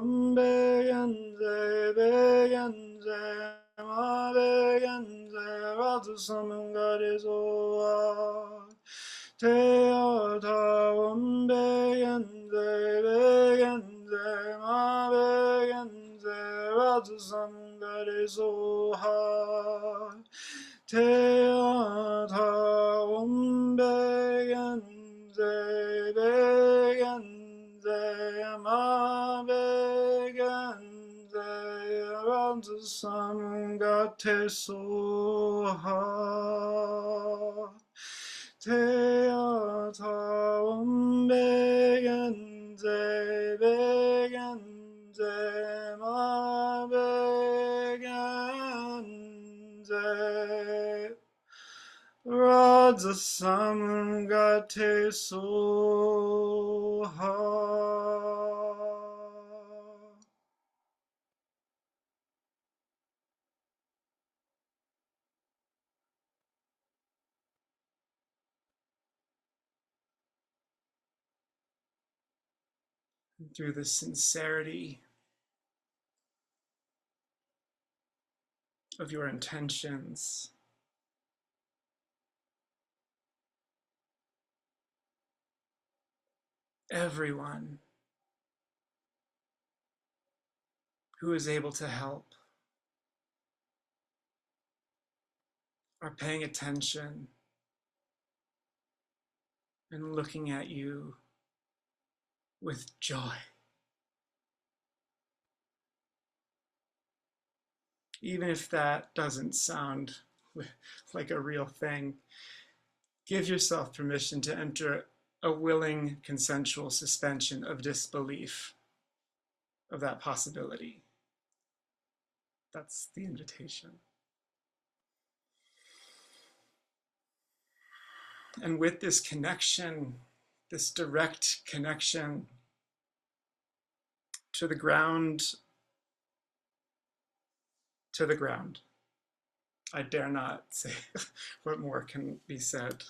begenze begenze ma begenze radsamunga soha. Teata begenze begenze ma begenze radsamunga soha. Teata begenze begenze ma begenze radsamunga soha. Teata begenze begenze ma begenze radsamunga soha. Through the sincerity of your intentions, everyone who is able to help are paying attention and looking at you with joy. Even if that doesn't sound like a real thing, give yourself permission to enter a willing, consensual suspension of disbelief of that possibility. That's the invitation. And with this connection, this direct connection to the ground, I dare not say what more can be said.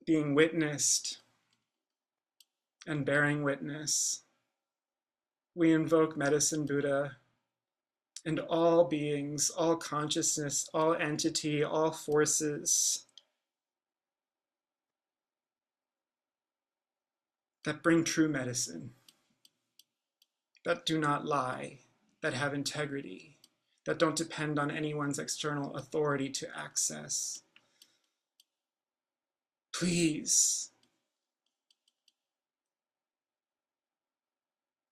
Being witnessed and bearing witness, we invoke Medicine Buddha and all beings, all consciousness, all entity, all forces that bring true medicine, that do not lie, that have integrity, that don't depend on anyone's external authority to access. Please,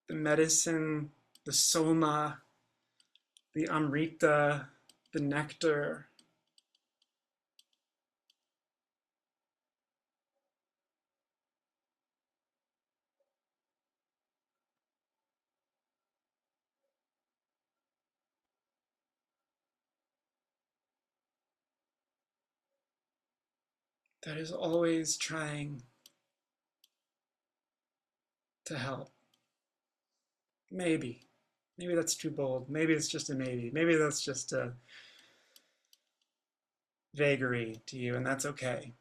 the medicine, the soma, the amrita, the nectar, that is always trying to help. Maybe that's too bold. Maybe it's just a maybe. Maybe that's just a vagary to you, and that's okay.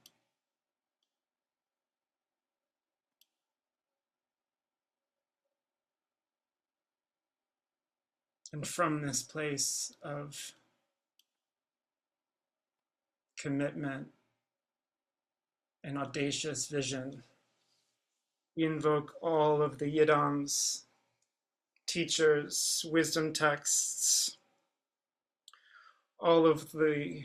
And from this place of commitment and audacious vision, we invoke all of the yidams, teachers, wisdom texts, all of the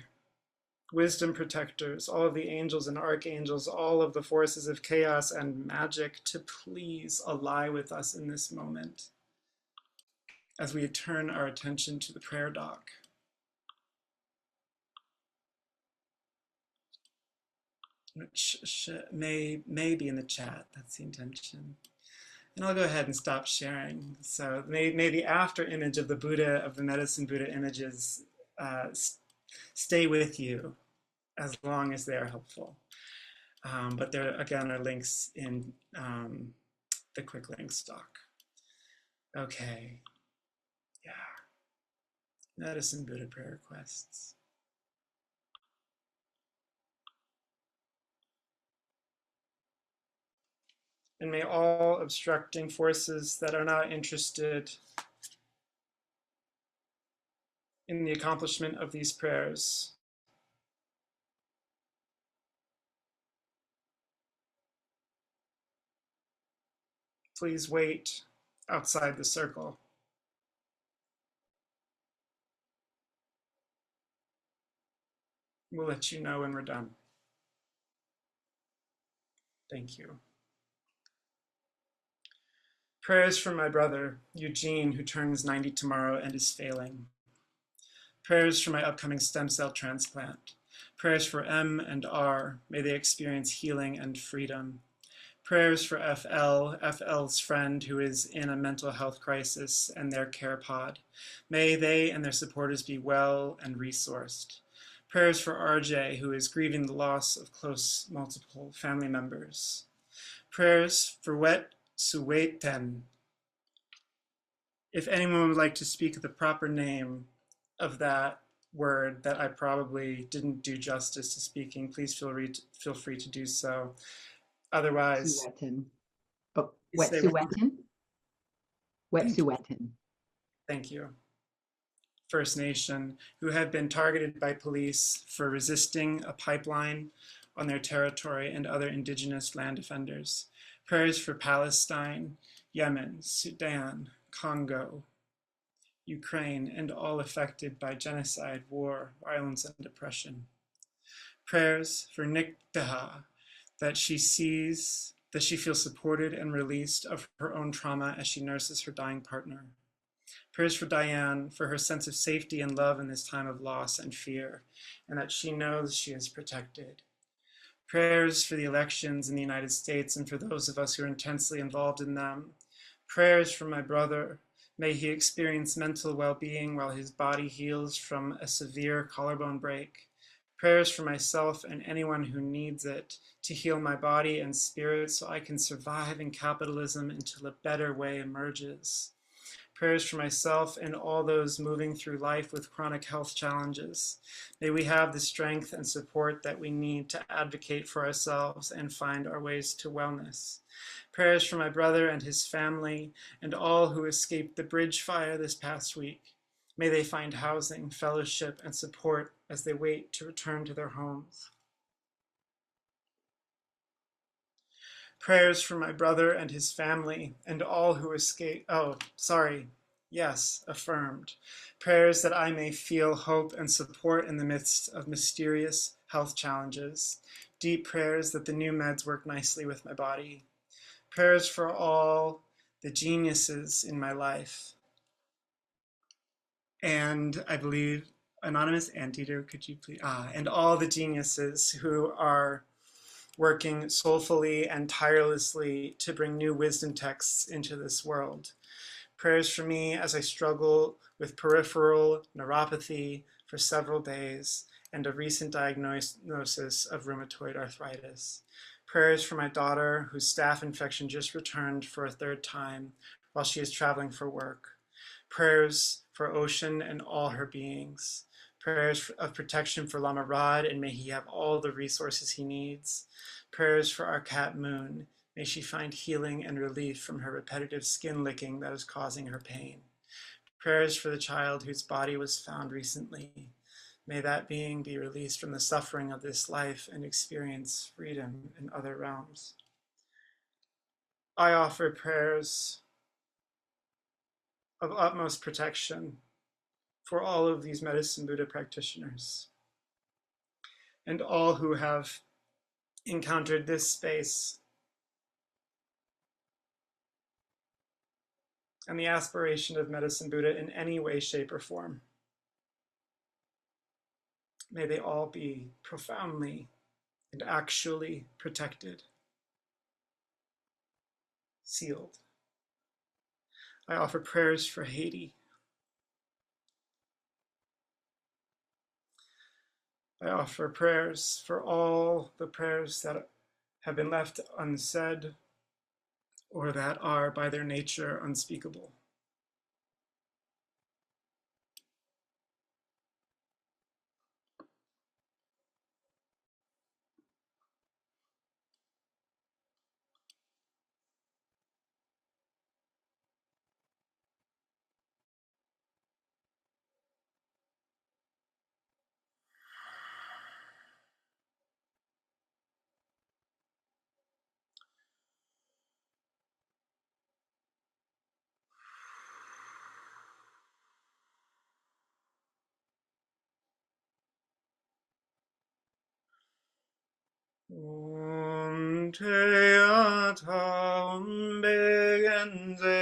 wisdom protectors, all of the angels and archangels, all of the forces of chaos and magic to please ally with us in this moment as we turn our attention to the prayer dock. Which may be in the chat, that's the intention. And I'll go ahead and stop sharing. So may the after image of the Buddha, of the Medicine Buddha images, stay with you as long as they are helpful. But there, again, are links in the quick links doc. Okay, yeah. Medicine Buddha prayer requests. And may all obstructing forces that are not interested in the accomplishment of these prayers please wait outside the circle. We'll let you know when we're done. Thank you. Prayers for my brother, Eugene, who turns 90 tomorrow and is failing. Prayers for my upcoming stem cell transplant. Prayers for M and R. May they experience healing and freedom. Prayers for FL's friend who is in a mental health crisis and their care pod. May they and their supporters be well and resourced. Prayers for RJ, who is grieving the loss of close multiple family members. Prayers for Wet Suweten. If anyone would like to speak the proper name of that word that I probably didn't do justice to speaking, please feel free to do so. Otherwise, Wet'suwet'en. Oh, say Wet'suwet'en. Thank you. Wet'suwet'en. Thank you. First Nation, who have been targeted by police for resisting a pipeline on their territory, and other indigenous land defenders. Prayers for Palestine, Yemen, Sudan, Congo, Ukraine, and all affected by genocide, war, violence, and oppression. Prayers for Niktaha, that she feels supported and released of her own trauma as she nurses her dying partner. Prayers for Diane, for her sense of safety and love in this time of loss and fear, and that she knows she is protected. Prayers for the elections in the United States and for those of us who are intensely involved in them. Prayers for my brother. May he experience mental well-being while his body heals from a severe collarbone break. Prayers for myself and anyone who needs it to heal my body and spirit so I can survive in capitalism until a better way emerges. Prayers for myself and all those moving through life with chronic health challenges. May we have the strength and support that we need to advocate for ourselves and find our ways to wellness. Prayers for my brother and his family and all who escaped the bridge fire this past week. May they find housing, fellowship, and support as they wait to return to their homes. Prayers for my brother and his family and all who escaped. Affirmed. Prayers that I may feel hope and support in the midst of mysterious health challenges. Deep prayers that the new meds work nicely with my body. Prayers for all the geniuses in my life. And I believe, Anonymous Anteater, could you please, and all the geniuses who are working soulfully and tirelessly to bring new wisdom texts into this world. Prayers for me as I struggle with peripheral neuropathy for several days and a recent diagnosis of rheumatoid arthritis. Prayers for my daughter whose staph infection just returned for a third time while she is traveling for work. Prayers for Ocean and all her beings. Prayers of protection for Lama Rod, and may he have all the resources he needs. Prayers for our cat Moon. May she find healing and relief from her repetitive skin licking that is causing her pain. Prayers for the child whose body was found recently. May that being be released from the suffering of this life and experience freedom in other realms. I offer prayers of utmost protection for all of these Medicine Buddha practitioners and all who have encountered this space and the aspiration of Medicine Buddha in any way, shape, or form. May they all be profoundly and actually protected, sealed. I offer prayers for Haiti. I offer prayers for all the prayers that have been left unsaid or that are by their nature unspeakable. Om te ata begenze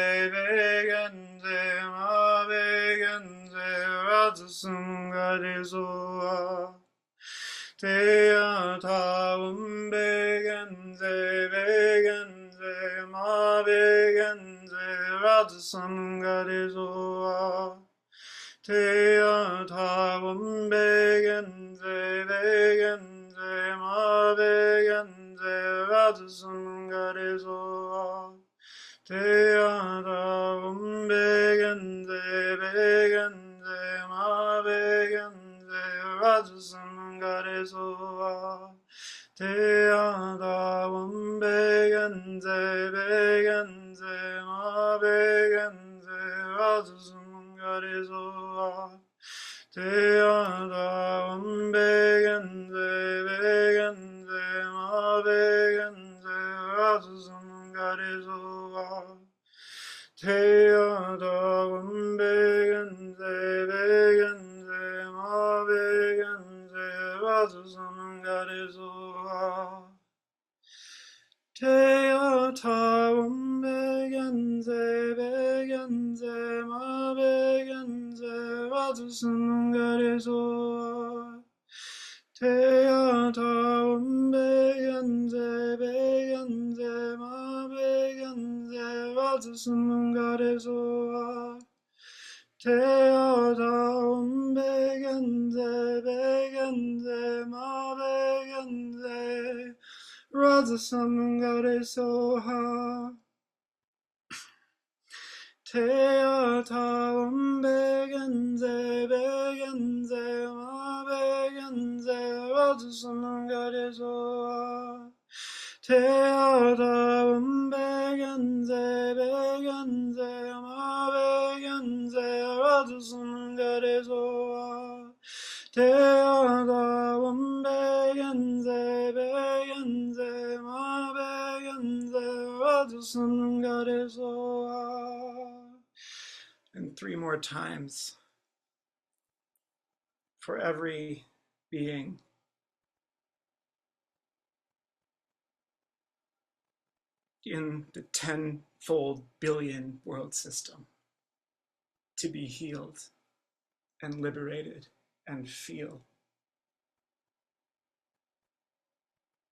ma begenze ratsum garizoa. Te ata begenze ma begenze ratsum garizoa. Te ata begenze ma begenze ratsum garizoa. Te ata begenze ma begenze ratsum garizoa. Te ata begenze ma begenze ratsum garizoa. Te ata begenze ma begenze ratsum garizoa. Te ata begenze ma begenze ratsum garizoa. Te ata begenze ma begenze ratsum garizoa. Te ata begenze ma begenze ratsum garizoa. Te ata begenze ma Raja Samangare Soha. Teata Begenze, Begenze, Ma Begenze, Raja Samangare Soha. Teata Begenze, Begenze, Ma Begenze, Raja Samangare Soha. Teata Begenze, Begenze, Ma Begenze, Raja Samangare Soha. And 3 more times for every being in the 10-fold billion world system to be healed and liberated and feel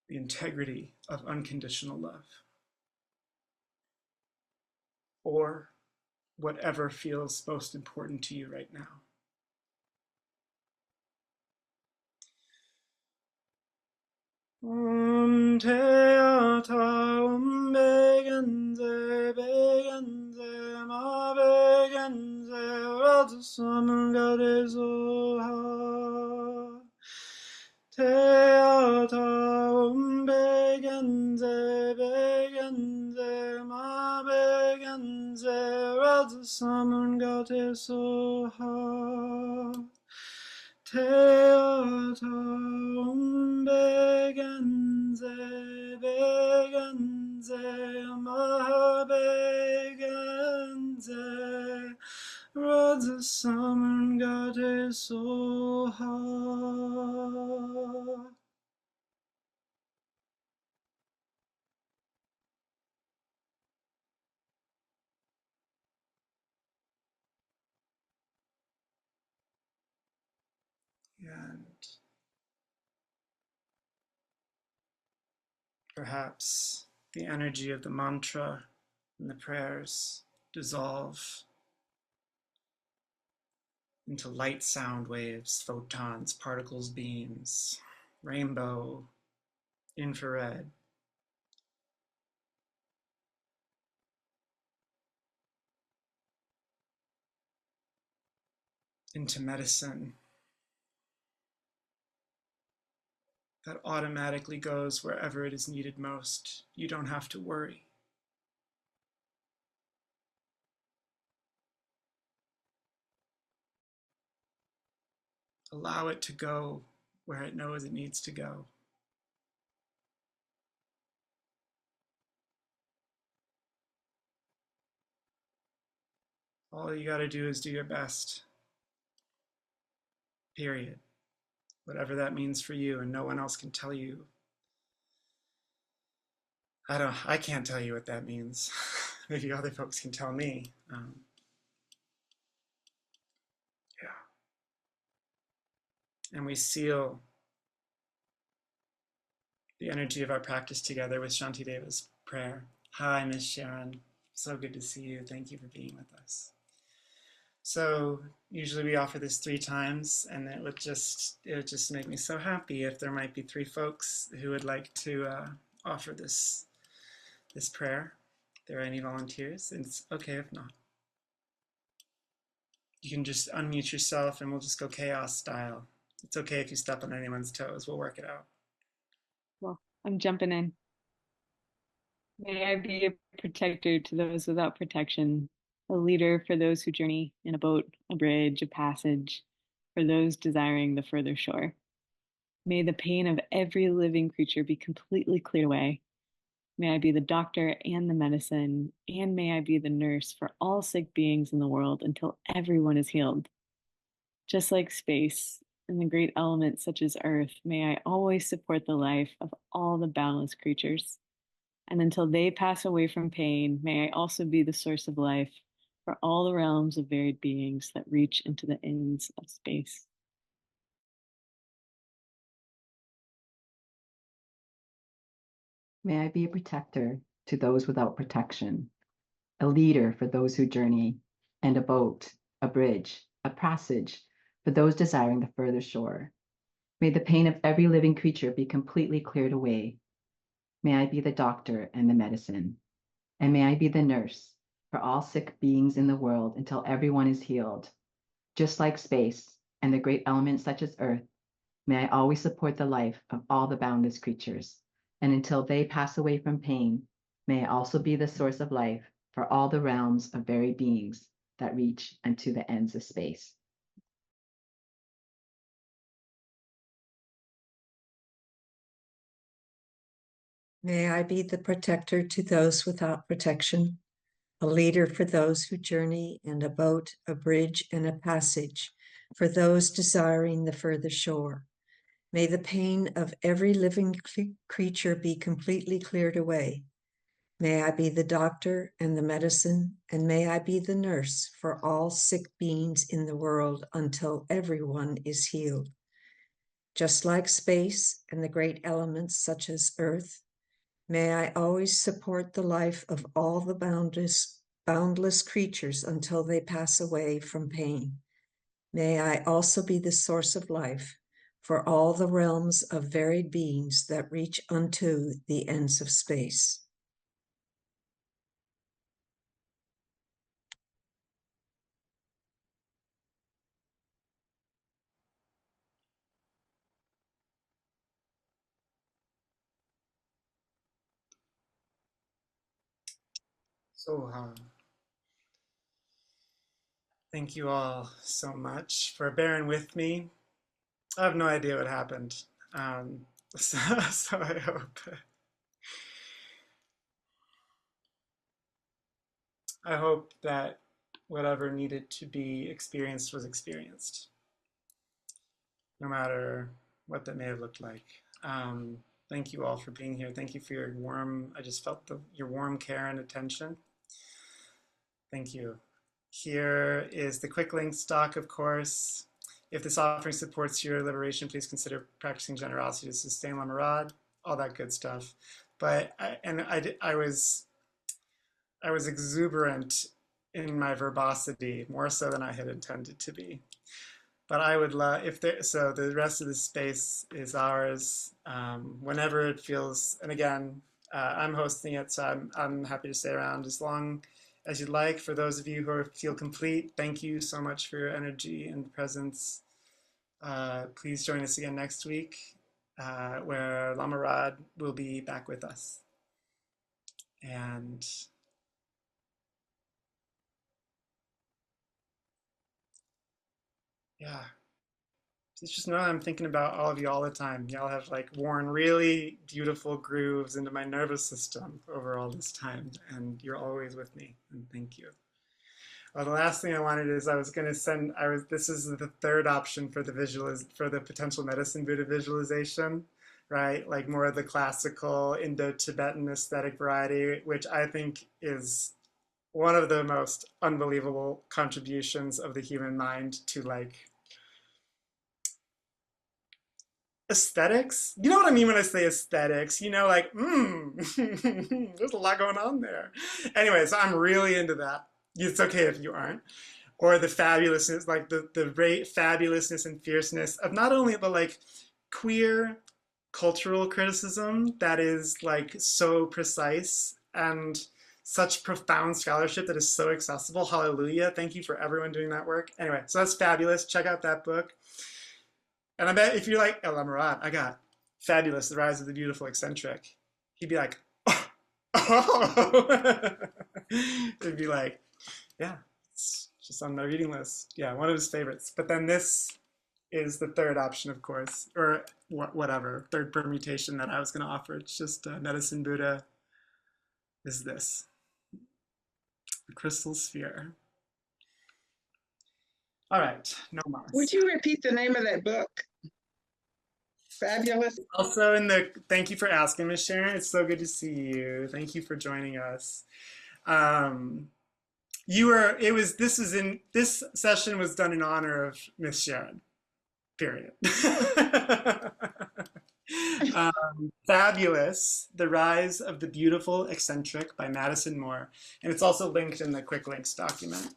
the integrity of unconditional love, or whatever feels most important to you right now. Teata Begenze, Begenze, Ma Begenze, Raja Samangare Soha. Teata Begenze, Begenze, Ma Begenze, Raja Samangare Soha. Teata Begenze, Begenze, Ma Begenze, Raja Samangare Soha. And perhaps the energy of the mantra and the prayers dissolve into light sound waves, photons, particles, beams, rainbow, infrared, into medicine that automatically goes wherever it is needed most. You don't have to worry. Allow it to go where it knows it needs to go. All you got to do is do your best. Period. Whatever that means for you, and no one else can tell you. I can't tell you what that means. Maybe other folks can tell me. Yeah. And we seal the energy of our practice together with Shantideva's prayer. Hi, Miss Sharon. So good to see you. Thank you for being with us. So usually we offer this 3 times, and it would just make me so happy if there might be 3 folks who would like to offer this prayer. If there are any volunteers, and it's okay if not. You can just unmute yourself and we'll just go chaos style. It's okay if you step on anyone's toes. We'll work it out. Well, I'm jumping in. May I be a protector to those without protection, a leader for those who journey in a boat, a bridge, a passage, for those desiring the further shore. May the pain of every living creature be completely cleared away. May I be the doctor and the medicine, and may I be the nurse for all sick beings in the world until everyone is healed. Just like space and the great elements such as earth, may I always support the life of all the boundless creatures. And until they pass away from pain, may I also be the source of life for all the realms of varied beings that reach into the ends of space. May I be a protector to those without protection, a leader for those who journey, and a boat, a bridge, a passage for those desiring the further shore. May the pain of every living creature be completely cleared away. May I be the doctor and the medicine. And may I be the nurse for all sick beings in the world until everyone is healed. Just like space and the great elements such as earth, may I always support the life of all the boundless creatures. And until they pass away from pain, may I also be the source of life for all the realms of varied beings that reach unto the ends of space. May I be the protector to those without protection, a leader for those who journey, and a boat, a bridge, and a passage for those desiring the further shore. May the pain of every living creature be completely cleared away. May I be the doctor and the medicine, and may I be the nurse for all sick beings in the world until everyone is healed. Just like space and the great elements such as earth, may I always support the life of all the boundless creatures until they pass away from pain. May I also be the source of life for all the realms of varied beings that reach unto the ends of space. So, thank you all so much for bearing with me. I have no idea what happened. So I hope that whatever needed to be experienced was experienced, no matter what that may have looked like. Thank you all for being here. Thank you for your warm, I just felt your warm care and attention. Thank you. Here is the quick link stock, of course. If this offering supports your liberation, please consider practicing generosity to sustain Lama Rod, all that good stuff. But I was exuberant in my verbosity, more so than I had intended to be. But I would love, so the rest of the space is ours whenever it feels, and again, I'm hosting it, so I'm happy to stay around as long as you'd like. For those of you who feel complete, thank you so much for your energy and presence. Please join us again next week, where Lama Rod will be back with us. And yeah, just know I'm thinking about all of you all the time. Y'all have like worn really beautiful grooves into my nervous system over all this time, and you're always with me, and thank you. Well, the last thing I wanted is this is the third option for the potential medicine Buddha visualization, right? Like more of the classical Indo-Tibetan aesthetic variety, which I think is one of the most unbelievable contributions of the human mind to like aesthetics. You know what I mean when I say aesthetics? You know, like, there's a lot going on there. Anyway, so I'm really into that. It's okay if you aren't. Or the fabulousness, like the great fabulousness and fierceness of not only the like queer cultural criticism that is like so precise and such profound scholarship that is so accessible. Hallelujah. Thank you for everyone doing that work. Anyway, so that's fabulous. Check out that book. And I bet if you're like, Lama Rod, I got Fabulous, The Rise of the Beautiful Eccentric, he'd be like, oh. It'd be like, yeah, it's just on my reading list. Yeah, one of his favorites. But then this is the third option, of course, or whatever, third permutation that I was going to offer. It's just Medicine Buddha is this, the crystal sphere. All right, no more. Would you repeat the name of that book? Fabulous. Also thank you for asking, Miss Sharon. It's so good to see you. Thank you for joining us. This session was done in honor of Miss Sharon, period. Fabulous, The Rise of the Beautiful Eccentric by Madison Moore. And it's also linked in the quick links document.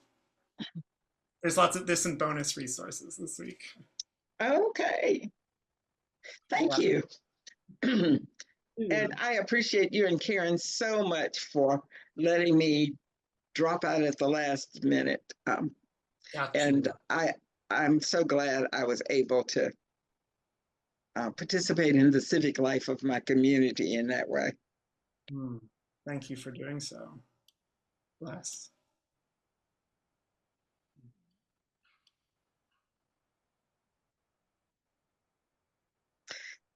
There's some bonus resources this week. Okay. Thank you. And I appreciate you and Karen so much for letting me drop out at the last minute. And I'm so glad I was able to participate in the civic life of my community in that way. Thank you for doing so. Bless.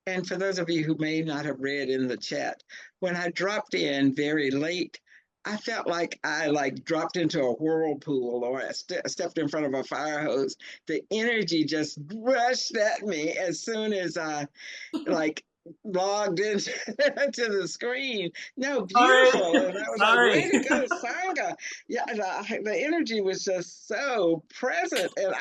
And for those of you who may not have read in the chat, when I dropped in very late, I felt like I dropped into a whirlpool or I stepped in front of a fire hose. The energy just rushed at me as soon as I logged into to the screen. No, beautiful. And I was like, way to go, Sangha. Yeah, the energy was just so present. And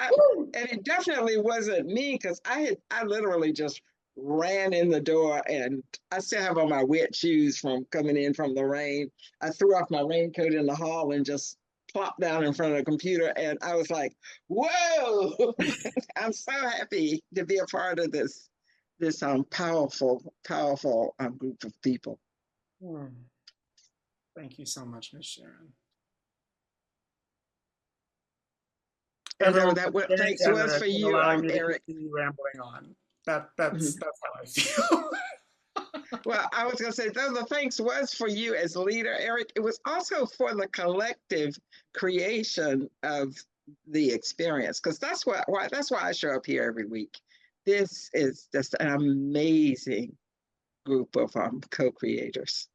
it definitely wasn't me because I literally just ran in the door and I still have on my wet shoes from coming in from the rain. I threw off my raincoat in the hall and just plopped down in front of the computer. And I was like, whoa, I'm so happy to be a part of this powerful group of people. Thank you so much, Ms. Sharon. And thanks was for you, Eric. Rambling on. That's how I feel. Well, I was going to say, though the thanks was for you as leader, Eric, it was also for the collective creation of the experience, because that's why I show up here every week. This is just an amazing group of co-creators.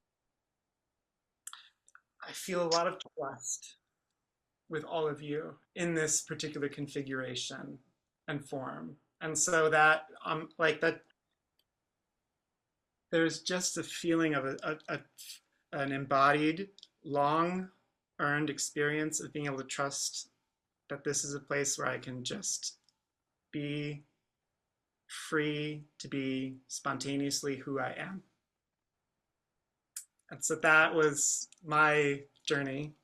I feel a lot of trust with all of you in this particular configuration and form. And so that there's just a feeling of an embodied, long earned experience of being able to trust that this is a place where I can just be free to be spontaneously who I am. And so that was my journey.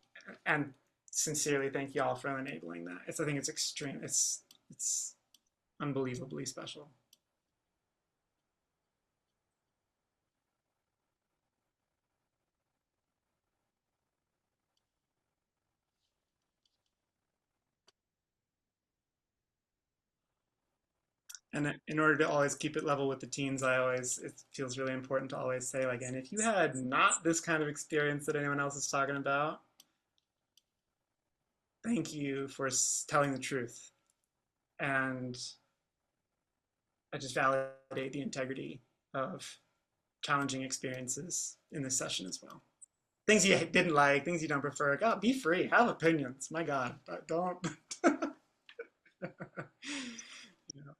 And sincerely, thank you all for enabling that. I think it's extreme. It's unbelievably special. And in order to always keep it level with the teens, it feels really important to always say, like, and if you had not this kind of experience that anyone else is talking about, thank you for telling the truth. And I just validate the integrity of challenging experiences in this session as well. Things you didn't like, things you don't prefer. God, be free, have opinions. My God, don't. You know.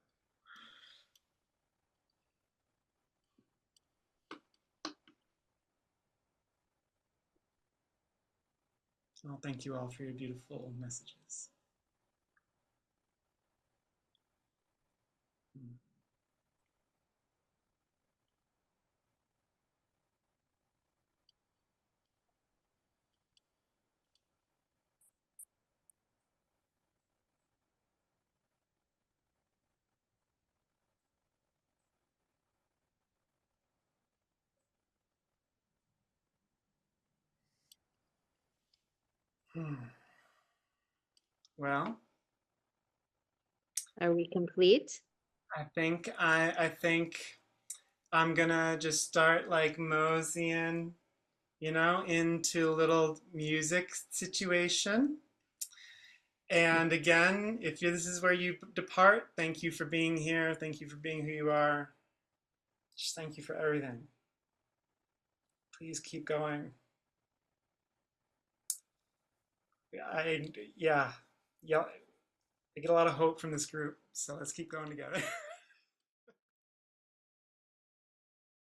Well, thank you all for your beautiful messages. Well, Are we complete? I think I'm gonna just start like moseying, into a little music situation. And again, if this is where you depart, thank you for being here. Thank you for being who you are. Just thank you for everything. Please keep going. I get a lot of hope from this group, so let's keep going together.